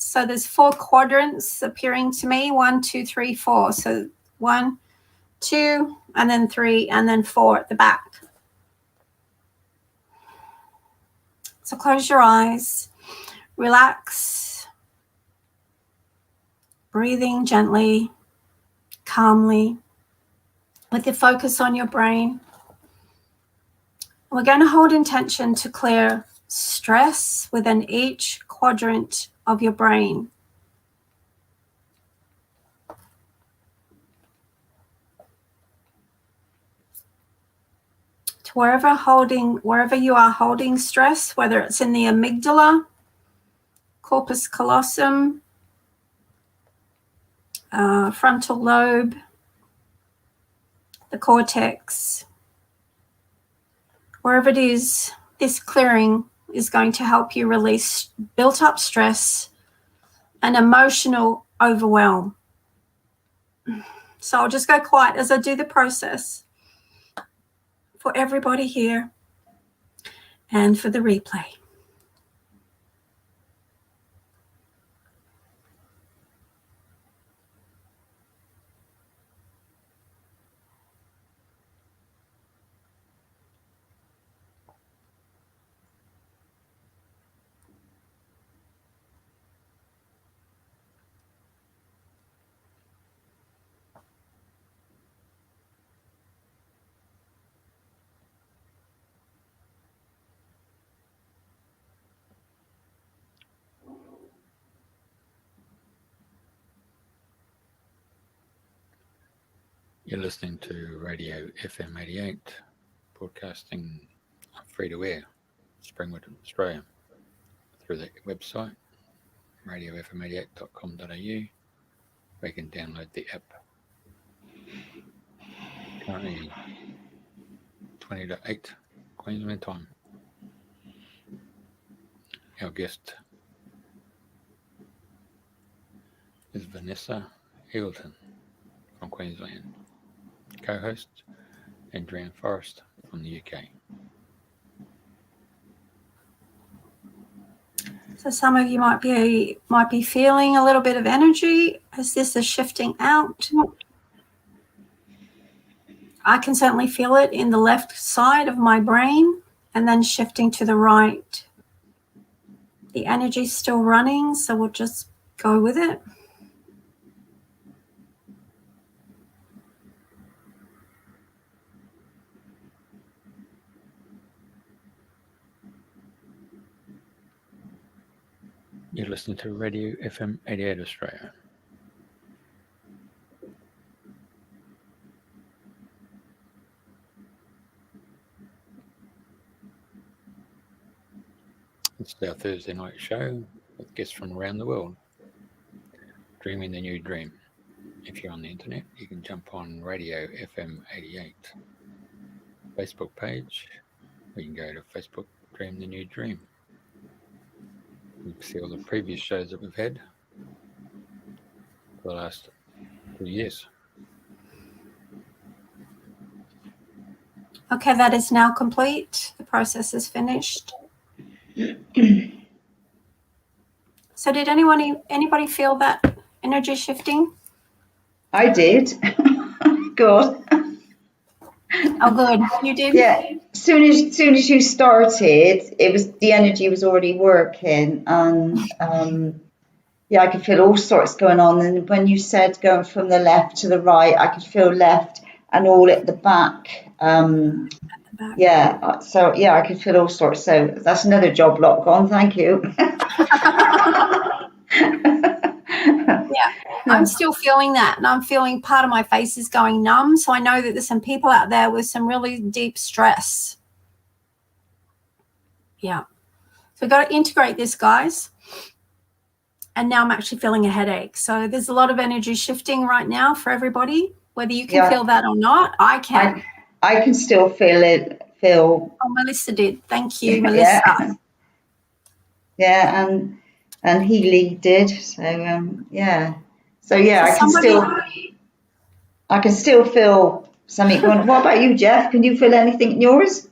Speaker 3: So there's 4 quadrants appearing to me. 1, 2, 3, 4. So 1, 2, and then 3, and then 4 at the back. So close your eyes, relax, breathing gently, calmly, with your focus on your brain. We're going to hold intention to clear stress within each quadrant of your brain. To wherever you are holding stress, whether it's in the amygdala, corpus callosum, frontal lobe, the cortex, wherever it is, this clearing is going to help you release built up stress and emotional overwhelm. So I'll just go quiet as I do the process for everybody here and for the replay.
Speaker 1: You're listening to Radio FM 88, broadcasting free to air, Springwood, Australia, through the website, radiofm88.com.au, where you can download the app. Currently 20 to 8 Queensland time. Our guest is Vanessa Eagleton from Queensland. Co-host Andrena Forrest from the UK.
Speaker 3: So some of you might be feeling a little bit of energy as this is shifting out. I can certainly feel it in the left side of my brain and then shifting to the right. The energy's still running, so we'll just go with it.
Speaker 1: You're listening to Radio FM 88 Australia. It's our Thursday night show with guests from around the world, dreaming the new dream. If you're on the internet, you can jump on Radio FM 88 Facebook page, or you can go to Facebook, Dream the New Dream. You can see all the previous shows that we've had for the last 2 years.
Speaker 3: Okay, that is now complete. The process is finished. So did anybody feel that energy shifting?
Speaker 2: I did. Good.
Speaker 3: Oh, good. You did?
Speaker 2: Yeah. Soon as you started, the energy was already working, and yeah, I could feel all sorts going on. And when you said going from the left to the right, I could feel left and all at the back. Yeah. So yeah, I could feel all sorts. So that's another job lot gone. Thank you.
Speaker 3: Yeah, I'm still feeling that, and I'm feeling part of my face is going numb. So I know that there's some people out there with some really deep stress. Yeah. So we've got to integrate this, guys. And now I'm actually feeling a headache. So there's a lot of energy shifting right now for everybody, whether you can feel that or not. I can.
Speaker 2: I can still feel it.
Speaker 3: Oh, Melissa did. Thank you, Melissa.
Speaker 2: Yeah, and Healy did. So So I can still feel something going. What about you, Jeff? Can you feel anything in yours?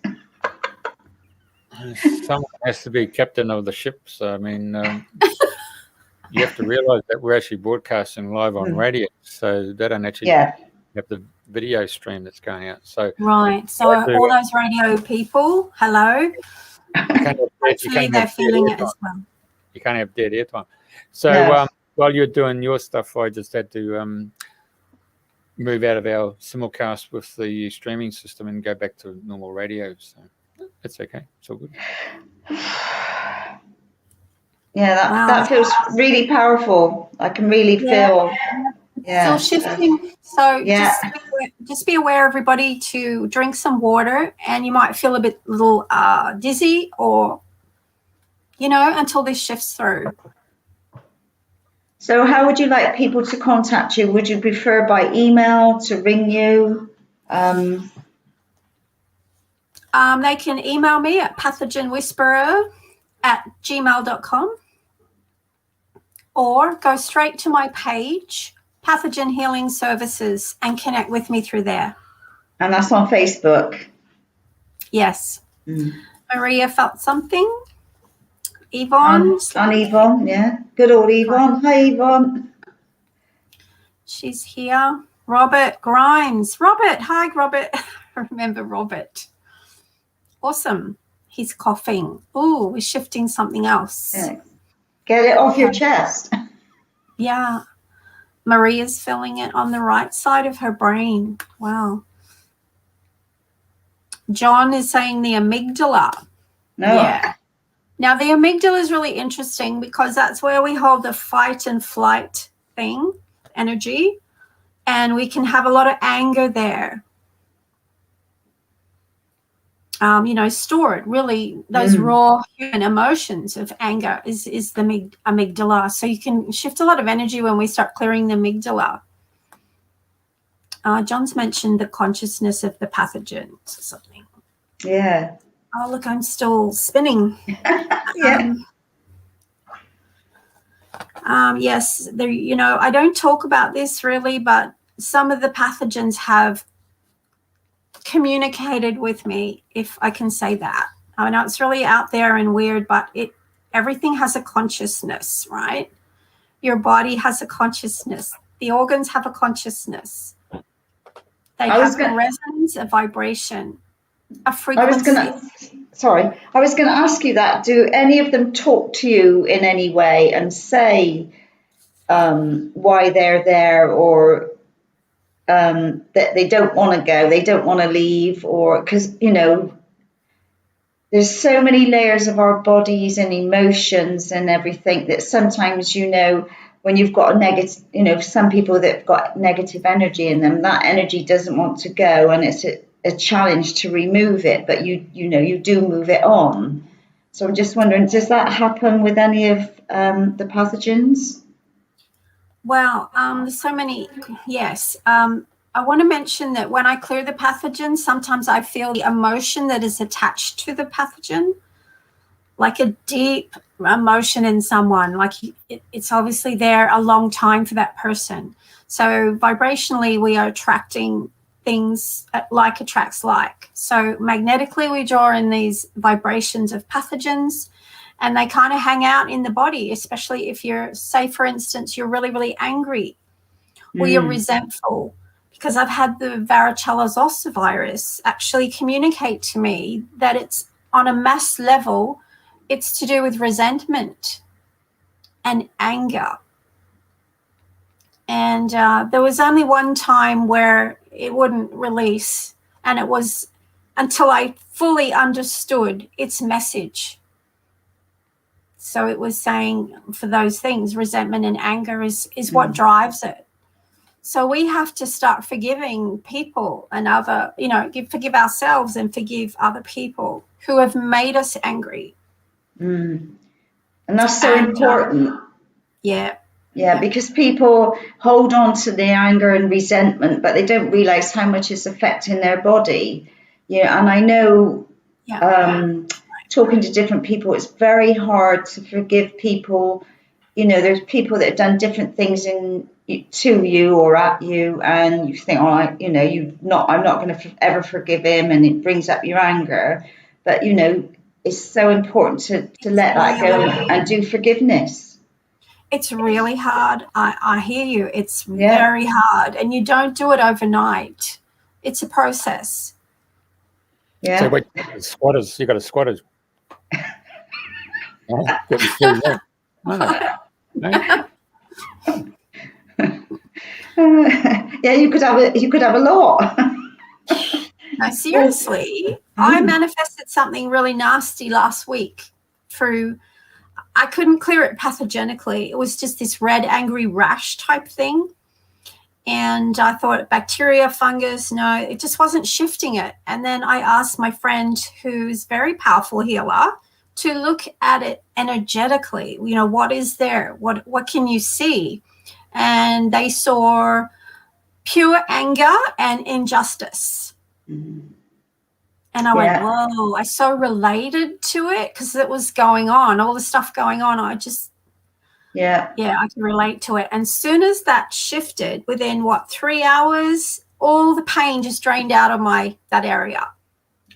Speaker 1: Someone has to be captain of the ship. So I mean, you have to realise that we're actually broadcasting live on radio, so they don't actually have the video stream that's going out. So
Speaker 3: right. So all those radio people, hello.
Speaker 1: Hopefully
Speaker 3: they're feeling it as well.
Speaker 1: You can't have dead airtime. So while you're doing your stuff, I just had to move out of our simulcast with the streaming system and go back to normal radio. So it's okay. It's all good.
Speaker 2: Yeah, that feels really powerful. I can really feel.
Speaker 3: Still shifting. So just be aware, everybody, to drink some water, and you might feel a little dizzy, or until this shifts through.
Speaker 2: So how would you like people to contact you? Would you prefer by email, to ring you?
Speaker 3: They can email me at pathogenwhisperer@gmail.com, or go straight to my page, Pathogen Healing Services, and connect with me through there.
Speaker 2: And that's on Facebook?
Speaker 3: Yes. Maria felt something. Yvonne.
Speaker 2: And Yvonne, yeah. Good old Yvonne. Hi, Yvonne.
Speaker 3: She's here. Robert Grimes. Robert. Hi, Robert. I remember Robert. Awesome. He's coughing. Oh, we're shifting something else.
Speaker 2: Yeah. Get it off your chest.
Speaker 3: Yeah. Maria's feeling it on the right side of her brain. Wow. John is saying the amygdala.
Speaker 2: No.
Speaker 3: Yeah. Now, the amygdala is really interesting because that's where we hold the fight and flight energy, and we can have a lot of anger there. Stored, really, those raw human emotions of anger is the amygdala. So you can shift a lot of energy when we start clearing the amygdala. John's mentioned the consciousness of the pathogens or something.
Speaker 2: Yeah.
Speaker 3: Oh, look, I'm still spinning. Yes, there. I don't talk about this really, but some of the pathogens have communicated with me, if I can say that. I know it's really out there and weird, but everything has a consciousness, right? Your body has a consciousness. The organs have a consciousness. They have a resonance, a vibration, a frequency.
Speaker 2: I was going to ask you that. Do any of them talk to you in any way and say why they're there, or that they don't want to go, they don't want to leave, or because, there's so many layers of our bodies and emotions and everything that sometimes, when you've got a negative, some people that've got negative energy in them, that energy doesn't want to go, and it's a challenge to remove it, but you do move it on. So I'm just wondering, does that happen with any of the pathogens?
Speaker 3: Well, there's so many. Yes. I want to mention that when I clear the pathogen, sometimes I feel the emotion that is attached to the pathogen, like a deep emotion in someone, like it's obviously there a long time for that person. So vibrationally, we are attracting things, like attracts like. So magnetically, we draw in these vibrations of pathogens, and they kind of hang out in the body, especially if you're, say, for instance, you're really, really angry or you're resentful. Because I've had the varicella zoster virus actually communicate to me that it's on a mass level, it's to do with resentment and anger. And there was only one time where it wouldn't release, and it was until I fully understood its message. So it was saying for those things, resentment and anger is what drives it. So we have to start forgiving people and forgive ourselves and forgive other people who have made us angry.
Speaker 2: And that's so important. Yeah, because people hold on to their anger and resentment, but they don't realize how much it's affecting their body. Yeah, and I know talking to different people, it's very hard to forgive people. You know, there's people that have done different things to you or at you, and you think, I'm not going to ever forgive him, and it brings up your anger. But it's so important to let that go and do forgiveness.
Speaker 3: It's really hard. I hear you. It's very hard, and you don't do it overnight. It's a process.
Speaker 2: Yeah.
Speaker 1: So, wait, squatters, you got a squatters.
Speaker 2: Yeah, you could have a lot.
Speaker 3: No, seriously, I manifested something really nasty last week through. I couldn't clear it pathogenically. It was just this red, angry rash type thing. And I thought bacteria, fungus, no, it just wasn't shifting it. And then I asked my friend, who's a very powerful healer, to look at it energetically. What is there? What can you see? And they saw pure anger and injustice. Mm-hmm. And I went, whoa, I so related to it because it was going on, all the stuff going on. I just, I can relate to it. And as soon as that shifted, within 3 hours, all the pain just drained out of that area.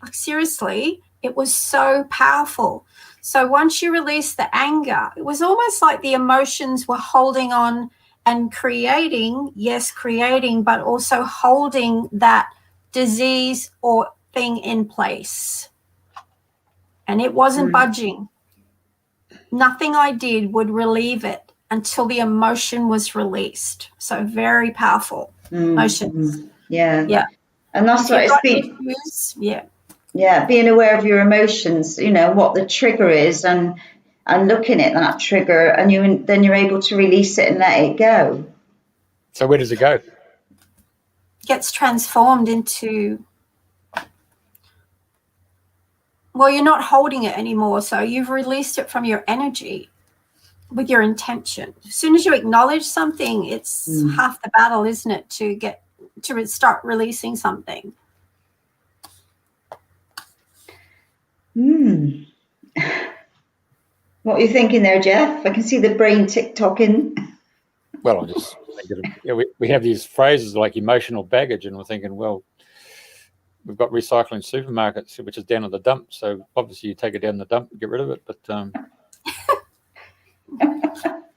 Speaker 3: Like, seriously, it was so powerful. So once you release the anger, it was almost like the emotions were holding on and creating, but also holding that disease or thing in place, and it wasn't budging. Nothing I did would relieve it until the emotion was released. So very powerful emotions.
Speaker 2: Yeah. And that's what it's been. Being aware of your emotions, what the trigger is, and looking at that trigger, and then you're able to release it and let it go.
Speaker 1: So where does it go?
Speaker 3: It gets transformed into. Well, you're not holding it anymore, so you've released it from your energy with your intention. As soon as you acknowledge something, it's half the battle, isn't it, to start releasing something?
Speaker 2: What are you thinking there, Jeff? I can see the brain tick-tocking.
Speaker 1: Well, I'm just thinking, we have these phrases like emotional baggage, and we're thinking, well, we've got recycling supermarkets, which is down at the dump. So obviously you take it down the dump and get rid of it. But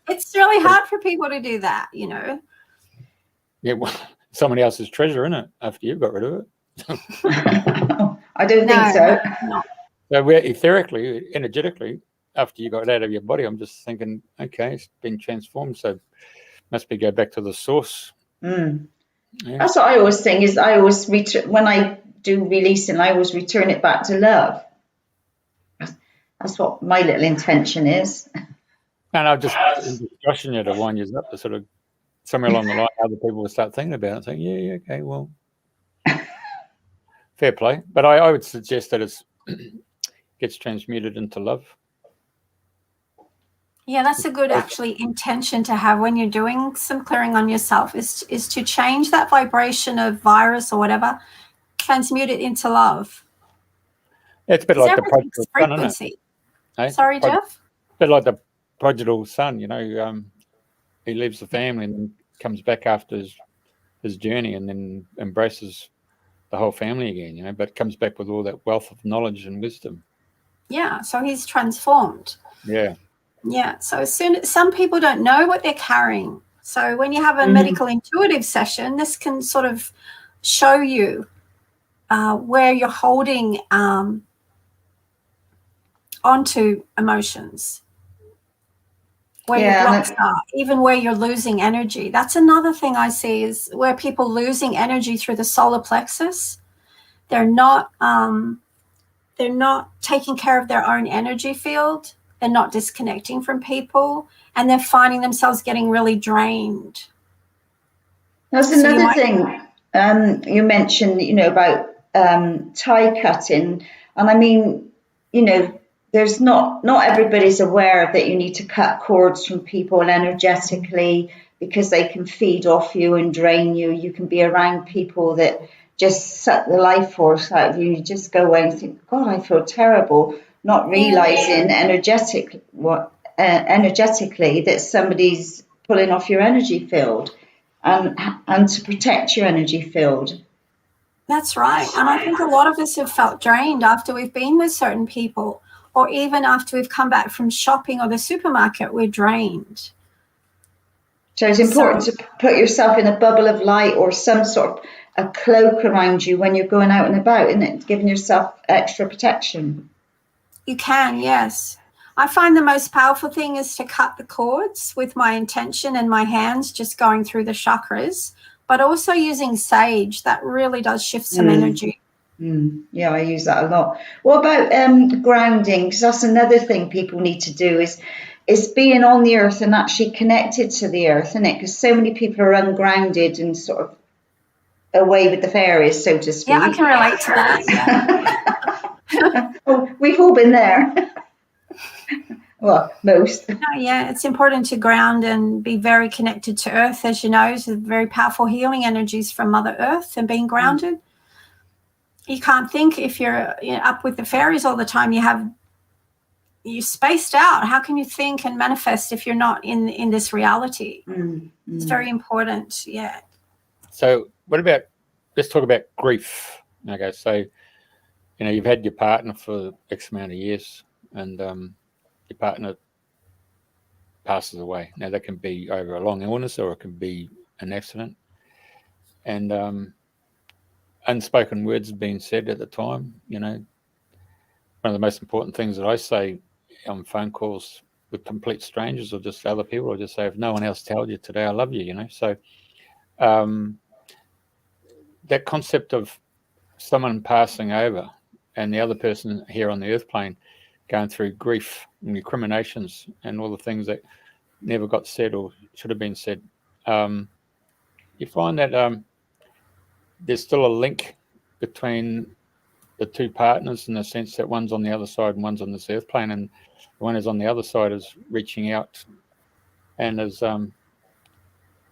Speaker 3: it's really hard for people to do that,
Speaker 1: Yeah, well, somebody else's treasure, isn't it? After you've got rid of it.
Speaker 2: I don't think so.
Speaker 3: No.
Speaker 1: So we're etherically, energetically, after you got it out of your body, I'm just thinking, okay, it's been transformed. So must be go back to the source.
Speaker 2: Yeah. That's what I always think is when I do releasing, I always return it back to love. That's what my little intention is.
Speaker 1: And I've just in discussion to wind you up to sort of somewhere along the line, other people will start thinking about it, saying, okay, well, fair play. But I would suggest that it gets transmuted into love.
Speaker 3: Yeah, that's a good actually intention to have when you're doing some clearing on yourself is to change that vibration of virus or whatever, transmute it into love.
Speaker 1: Yeah, it's a bit like the prodigal son, isn't it? Hey?
Speaker 3: Sorry, Jeff?
Speaker 1: A bit like the prodigal son, he leaves the family and then comes back after his journey and then embraces the whole family again, but comes back with all that wealth of knowledge and wisdom.
Speaker 3: Yeah, so he's transformed.
Speaker 1: Yeah.
Speaker 3: Yeah, so some people don't know what they're carrying. So when you have a medical intuitive session, this can sort of show you where you're holding onto emotions, where your blocks are, even where you're losing energy. That's another thing I see is where people losing energy through the solar plexus. They're not taking care of their own energy field. They're not disconnecting from people, and they're finding themselves getting really drained.
Speaker 2: That's another thing you mentioned, about tie cutting. And I mean, there's not everybody's aware that you need to cut cords from people energetically, because they can feed off you and drain you. You can be around people that just suck the life force out of you. You just go away and think, God, I feel terrible, not realizing energetically that somebody's pulling off your energy field, and to protect your energy field.
Speaker 3: That's right. And I think a lot of us have felt drained after we've been with certain people, or even after we've come back from shopping or the supermarket, we're drained.
Speaker 2: So it's important to put yourself in a bubble of light or some sort of a cloak around you when you're going out and about, isn't it? Giving yourself extra protection.
Speaker 3: You can, yes. I find the most powerful thing is to cut the cords with my intention and my hands just going through the chakras, but also using sage. That really does shift some energy.
Speaker 2: Yeah, I use that a lot. What about grounding? Because that's another thing people need to do is being on the earth and actually connected to the earth, isn't it? Because so many people are ungrounded and sort of away with the fairies, so to speak.
Speaker 3: Yeah, I can relate to that. Yeah.
Speaker 2: Oh, we've all been there. Well, most.
Speaker 3: Yeah, it's important to ground and be very connected to earth, as you know. There's very powerful healing energies from Mother Earth, and being grounded. You can't think if you're up with the fairies all the time. You're spaced out. How can you think and manifest if you're not in this reality? It's very important. Yeah.
Speaker 1: So let's talk about grief. Okay, so you've had your partner for X amount of years, and your partner passes away. Now that can be over a long illness, or it can be an accident, and unspoken words being said at the time. One of the most important things that I say on phone calls with complete strangers or just other people, I just say, if no one else tells you today, I love you. So that concept of someone passing over and the other person here on the earth plane going through grief and recriminations and all the things that never got said or should have been said, you find that there's still a link between the two partners, in the sense that one's on the other side and one's on this earth plane, and the one who's on the other side is reaching out and is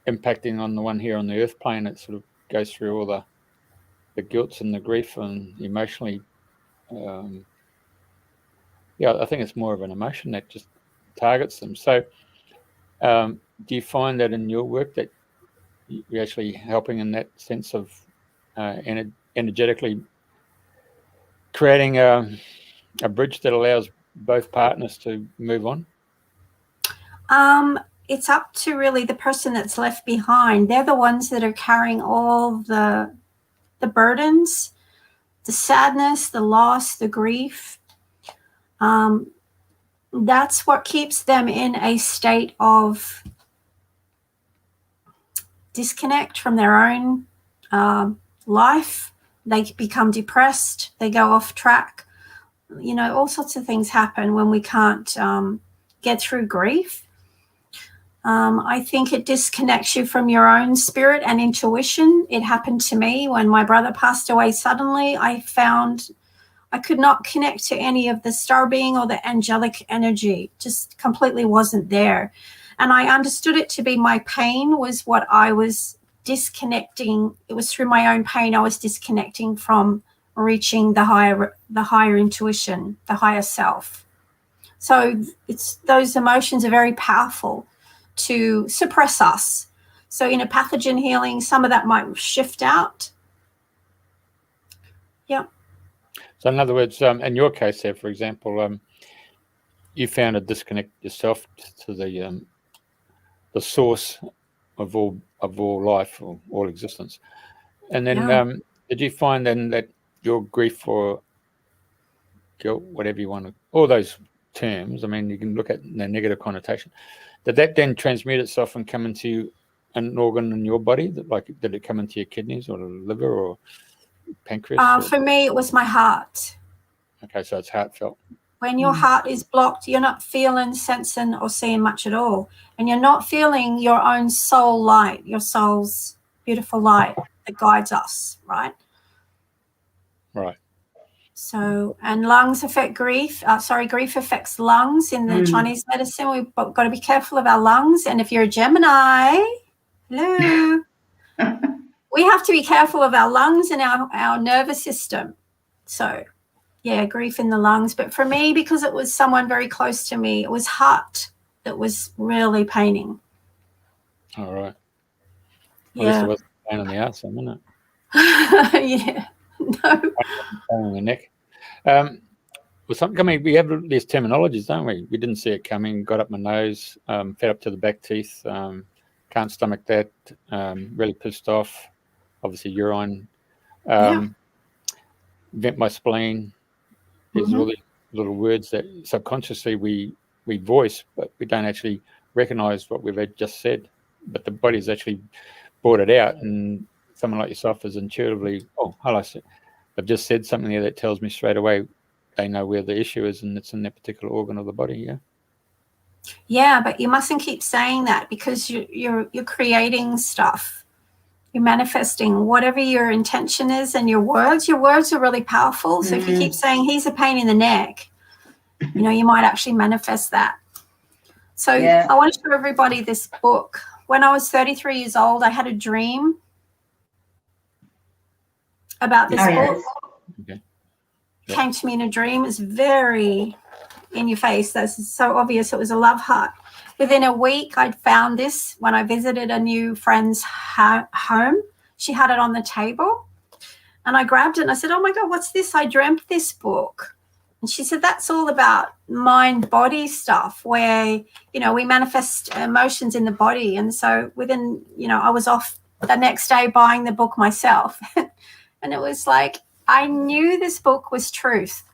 Speaker 1: impacting on the one here on the earth plane. It sort of goes through all the guilt and the grief and emotionally. I think it's more of an emotion that just targets them. So do you find that in your work that you're actually helping in that sense of energetically creating a bridge that allows both partners to move on?
Speaker 3: It's up to really the person that's left behind. They're the ones that are carrying all the burdens, the sadness, the loss, the grief. That's what keeps them in a state of disconnect from their own life. They become depressed. They go off track. All sorts of things happen when we can't get through grief. I think it disconnects you from your own spirit and intuition. It happened to me when my brother passed away suddenly. I found I could not connect to any of the star being or the angelic energy. Just completely wasn't there. And I understood it to be my pain was what I was disconnecting. It was through my own pain I was disconnecting from reaching the higher intuition, the higher self. So those emotions are very powerful to suppress us. So in a pathogen healing, some of that might shift out. Yeah.
Speaker 1: So in other words, in your case there, for example, you found a disconnect yourself to the source of all life or all existence. And then did you find then that your grief or guilt, whatever you want to, all those terms, I mean, you can look at the negative connotation, did that then transmute itself and come into an organ in your body? Did it come into your kidneys or the liver or pancreas?
Speaker 3: For me, it was my heart.
Speaker 1: Okay, so it's heartfelt.
Speaker 3: When your heart is blocked, you're not feeling, sensing, or seeing much at all. And you're not feeling your own soul light, your soul's beautiful light that guides us, right?
Speaker 1: Right.
Speaker 3: So, and lungs affect grief. Grief affects lungs in the Chinese medicine. We've got to be careful of our lungs. And if you're a Gemini, hello, we have to be careful of our lungs and our nervous system. So, yeah, grief in the lungs. But for me, because it was someone very close to me, it was heart that was really paining.
Speaker 1: All right.
Speaker 3: Yeah.
Speaker 1: At least it wasn't pain in the ass, wasn't it?
Speaker 3: Yeah. No.
Speaker 1: Pain in the neck. Well, something coming. We have these terminologies, don't we? We didn't see it coming. Got up my nose. Fed up to the back teeth. Can't stomach that. Really pissed off. Obviously, urine. Vent my spleen. There's all these little words that subconsciously we voice, but we don't actually recognize what we've just said. But the body's actually brought it out, and someone like yourself is intuitively, oh, hello, they've just said something there that tells me straight away they know where the issue is, and it's in that particular organ of the body. Yeah.
Speaker 3: Yeah, but you mustn't keep saying that, because you're creating stuff. You're manifesting whatever your intention is, and your words are really powerful. So if you keep saying he's a pain in the neck, you might actually manifest that. So I want to show everybody this book. When I was 33 years old, I had a dream about this book.
Speaker 1: Okay.
Speaker 3: Came to me in a dream. It's very in your face. That's so obvious. It was a love heart. Within a week, I'd found this when I visited a new friend's home. She had it on the table, and I grabbed it and I said, oh my God, what's this? I dreamt this book. And she said, that's all about mind-body stuff where, we manifest emotions in the body. And so within, I was off the next day buying the book myself. And it was like, I knew this book was truth.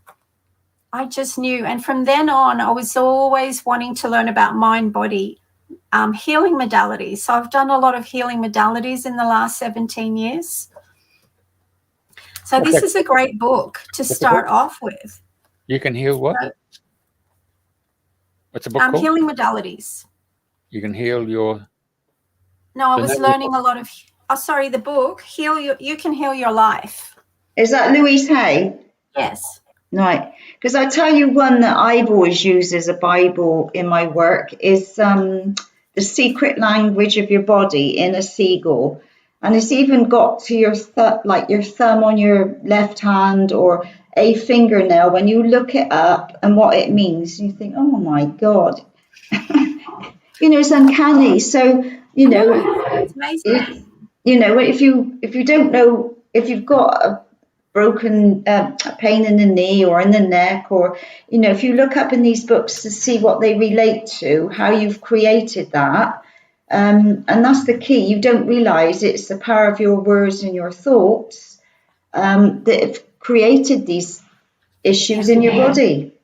Speaker 3: I just knew. And from then on, I was always wanting to learn about mind-body healing modalities. So I've done a lot of healing modalities in the last 17 years. So this is a great book to start off with.
Speaker 1: You can heal what? What's the book called?
Speaker 3: Healing modalities.
Speaker 1: You can heal your...
Speaker 3: No, I was learning a lot of... the book, You Can Heal Your Life.
Speaker 2: Is that Louise Hay?
Speaker 3: Yes.
Speaker 2: Right. Because I tell you, one that I've always used as a Bible in my work is The Secret Language of Your Body in a Seagull. And it's even got to your your thumb on your left hand, or a fingernail. When you look it up and what it means, you think, oh my God. It's uncanny. So,
Speaker 3: it's amazing.
Speaker 2: If you don't know, if you've got a broken pain in the knee or in the neck, or if you look up in these books to see what they relate to, how you've created that, and that's the key. You don't realize it's the power of your words and your thoughts that have created these issues in your body.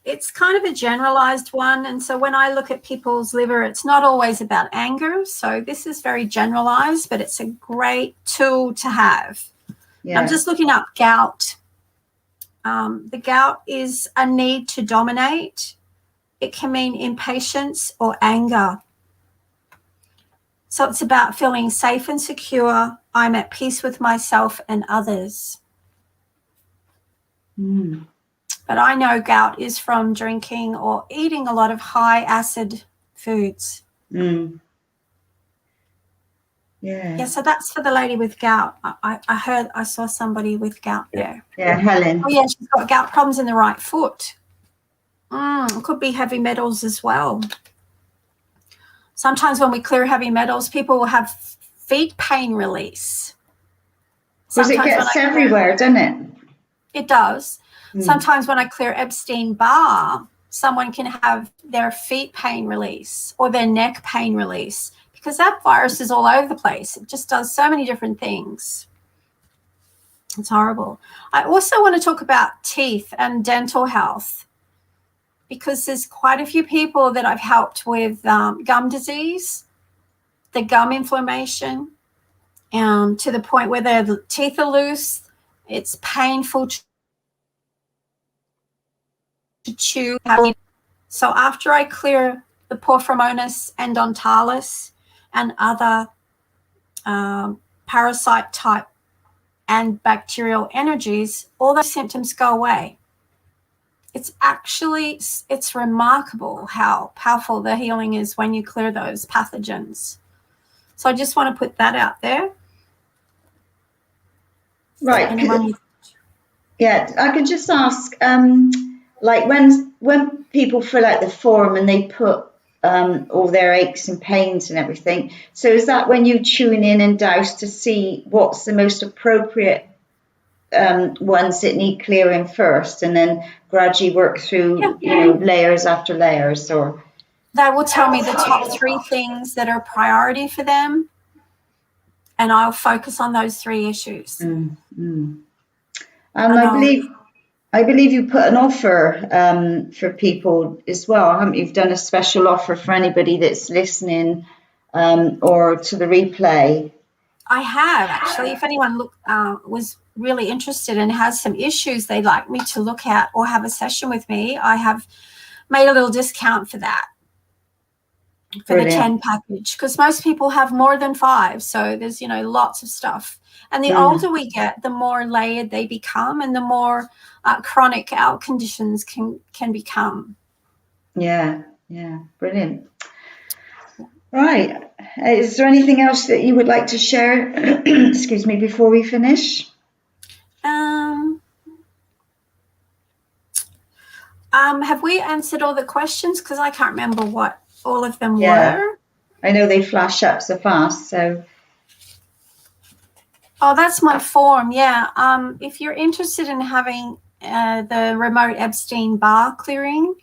Speaker 3: It's kind of a generalized one. And so when I look at people's liver, it's not always about anger. So this is very generalized, but it's a great tool to have. Yeah. I'm just looking up gout. The gout is a need to dominate. It can mean impatience or anger. So it's about feeling safe and secure. I'm at peace with myself and others. But I know gout is from drinking or eating a lot of high acid foods. Yeah, so that's for the lady with gout. I saw somebody with gout there.
Speaker 2: Yeah, Helen.
Speaker 3: Oh, yeah, she's got gout problems in the right foot. It could be heavy metals as well. Sometimes when we clear heavy metals, people will have feet pain release.
Speaker 2: Because it gets everywhere, doesn't it?
Speaker 3: It does. Sometimes when I clear Epstein-Barr, someone can have their feet pain release or their neck pain release, because that virus is all over the place. It just does so many different things. It's horrible. I also want to talk about teeth and dental health, because there's quite a few people that I've helped with gum disease, the gum inflammation, to the point where their teeth are loose. It's painful to chew. So after I clear the porphyromonas endontalis and other parasite type and bacterial energies, all those symptoms go away. It's remarkable how powerful the healing is when you clear those pathogens. So I just want to put that out there.
Speaker 2: Right.
Speaker 3: Anyone?
Speaker 2: Yeah, I could just ask, like when people fill out the form and they put all their aches and pains and everything, so is that when you tune in and douse to see what's the most appropriate ones that need clearing first, and then gradually work through, layers after layers? Or
Speaker 3: they will tell me the top 3 things that are priority for them, and I'll focus on those 3 issues.
Speaker 2: And I believe you put an offer for people as well, haven't you? You've done a special offer for anybody that's listening or to the replay.
Speaker 3: I have, actually. If anyone was really interested and has some issues they'd like me to look at or have a session with me, I have made a little discount for that, for Brilliant. The 10 package, because most people have more than 5. So there's, lots of stuff. And the older we get, the more layered they become, and the more chronic our conditions can become.
Speaker 2: Yeah, brilliant. Right. Is there anything else that you would like to share, excuse me, before we finish?
Speaker 3: Have we answered all the questions? Because I can't remember what all of them were.
Speaker 2: I know they flash up so fast, so...
Speaker 3: Oh, that's my form, yeah. If you're interested in having the remote Epstein-Barr clearing,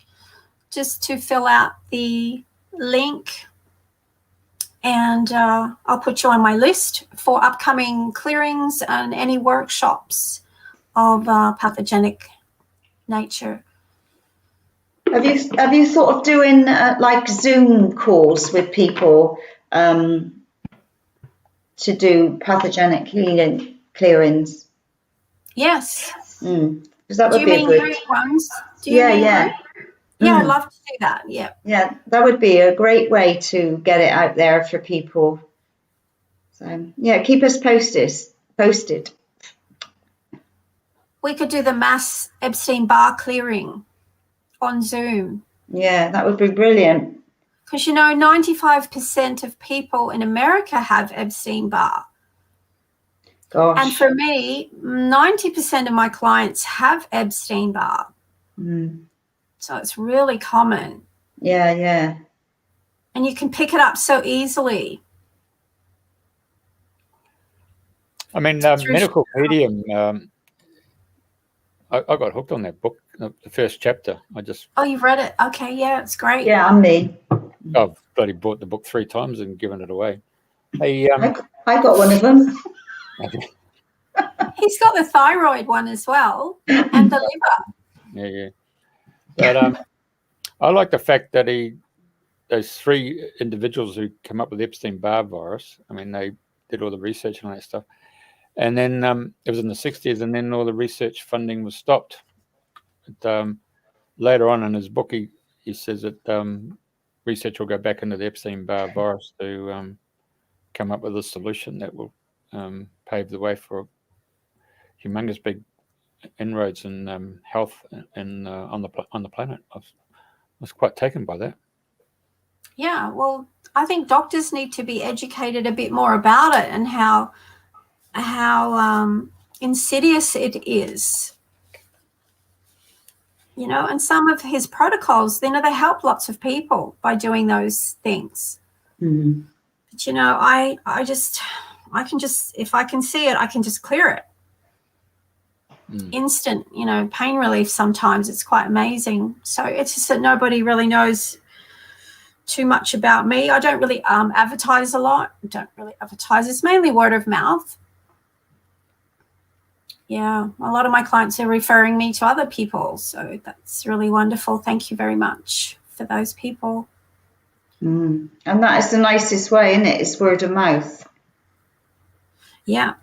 Speaker 3: just to fill out the link, and I'll put you on my list for upcoming clearings and any workshops of pathogenic nature.
Speaker 2: Have you thought of doing like Zoom calls with people to do pathogenic healing clearings?
Speaker 3: Yes.
Speaker 2: Because that would
Speaker 3: do
Speaker 2: be
Speaker 3: you mean
Speaker 2: a good
Speaker 3: group ones? Yeah, I'd love to do that. Yeah,
Speaker 2: that would be a great way to get it out there for people. So keep us posted.
Speaker 3: We could do the mass Epstein-Barr clearing on Zoom.
Speaker 2: Yeah, that would be brilliant.
Speaker 3: Because 95% of people in America have Epstein-Barr.
Speaker 2: Gosh.
Speaker 3: And for me, 90% of my clients have Epstein-Barr. So it's really common.
Speaker 2: Yeah.
Speaker 3: And you can pick it up so easily.
Speaker 1: I mean, Medical Medium, I got hooked on that book, the first chapter.
Speaker 3: Oh, you've read it? Okay, yeah, it's great.
Speaker 2: Yeah, I'm me.
Speaker 1: I've bloody bought the book 3 times and given it away. Hey,
Speaker 2: I got one of them.
Speaker 3: He's got the thyroid one as well, and the liver.
Speaker 1: Yeah. But I like the fact that those 3 individuals who come up with Epstein-Barr virus, I mean, they did all the research and all that stuff. And then it was in the 60s, and then all the research funding was stopped. But, later on in his book, he says that research will go back into the Epstein-Barr virus to come up with a solution that will pave the way for humongous big inroads in health and on the planet. I was quite taken by that.
Speaker 3: Yeah, well, I think doctors need to be educated a bit more about it and how insidious it is. And some of his protocols, they help lots of people by doing those things.
Speaker 2: Mm-hmm.
Speaker 3: But I can just, if I can see it, I can just clear it. Instant, pain relief. Sometimes it's quite amazing. So it's just that nobody really knows too much about me. I don't really advertise a lot. It's mainly word of mouth. Yeah, a lot of my clients are referring me to other people, so that's really wonderful. Thank you very much for those people.
Speaker 2: And that is the nicest way, isn't it? It's word of mouth.
Speaker 3: Yeah.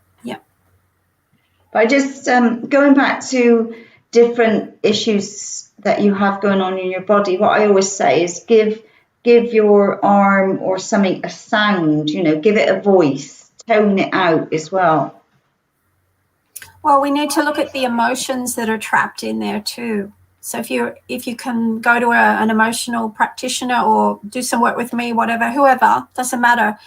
Speaker 2: But just going back to different issues that you have going on in your body, what I always say is give your arm or something a sound, give it a voice, tone it out as well.
Speaker 3: Well, we need to look at the emotions that are trapped in there too. So if you can go to an emotional practitioner or do some work with me, whatever, whoever, doesn't matter.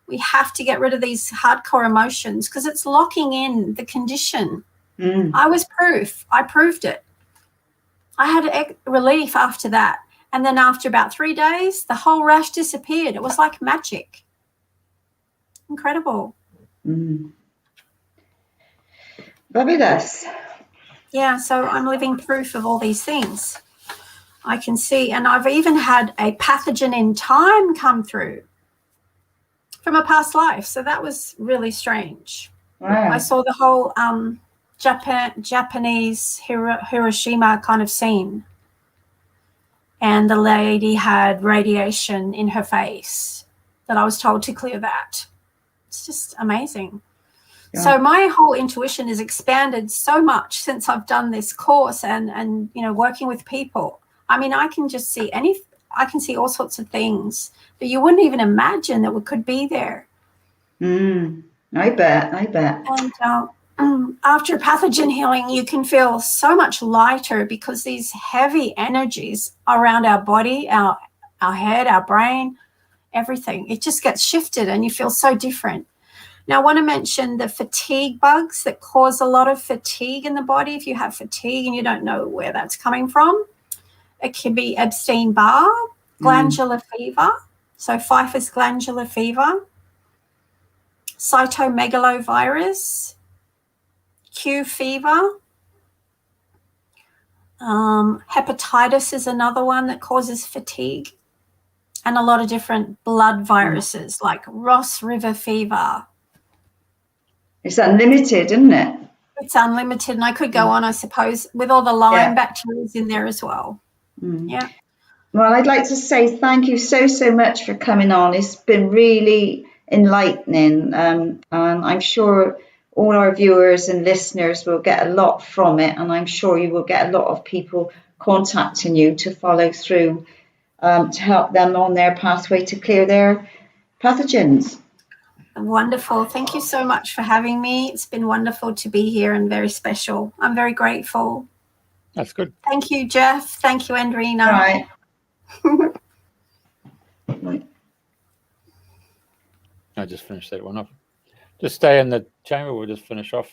Speaker 3: We have to get rid of these hardcore emotions because it's locking in the condition. I was proof. I proved it. I had relief after that. And then after about 3 days, the whole rash disappeared. It was like magic. Incredible.
Speaker 2: Fabulous.
Speaker 3: Yeah, so I'm living proof of all these things. I can see, and I've even had a pathogen in time come through from a past life. So that was really strange.
Speaker 2: Wow.
Speaker 3: I saw the whole Japanese Hiroshima kind of scene. And the lady had radiation in her face that I was told to clear that. It's just amazing. Yeah. So my whole intuition is expanded so much since I've done this course and you know, working with people. I mean, I can just see I can see all sorts of things that you wouldn't even imagine that could be there.
Speaker 2: I bet.
Speaker 3: And after pathogen healing, you can feel so much lighter because these heavy energies around our body, our head, our brain, everything, it just gets shifted and you feel so different. Now, I want to mention the fatigue bugs that cause a lot of fatigue in the body. If you have fatigue and you don't know where that's coming from, it can be Epstein-Barr, glandular fever, so Pfeiffer's glandular fever, cytomegalovirus, Q fever, hepatitis is another one that causes fatigue, and a lot of different blood viruses like Ross River fever.
Speaker 2: It's unlimited, isn't it?
Speaker 3: It's unlimited, and I could go on, I suppose, with all the Lyme bacteria in there as well. Yeah.
Speaker 2: Well, I'd like to say thank you so much for coming on. It's been really enlightening, and I'm sure all our viewers and listeners will get a lot from it, and I'm sure you will get a lot of people contacting you to follow through to help them on their pathway to clear their pathogens.
Speaker 3: Wonderful. Thank you so much for having me. It's been wonderful to be here and very special. I'm very grateful.
Speaker 1: That's good.
Speaker 3: Thank you, Jeff. Thank you, Andrena.
Speaker 2: Right.
Speaker 1: I just finished that one off. Just stay in the chamber. We'll just finish off.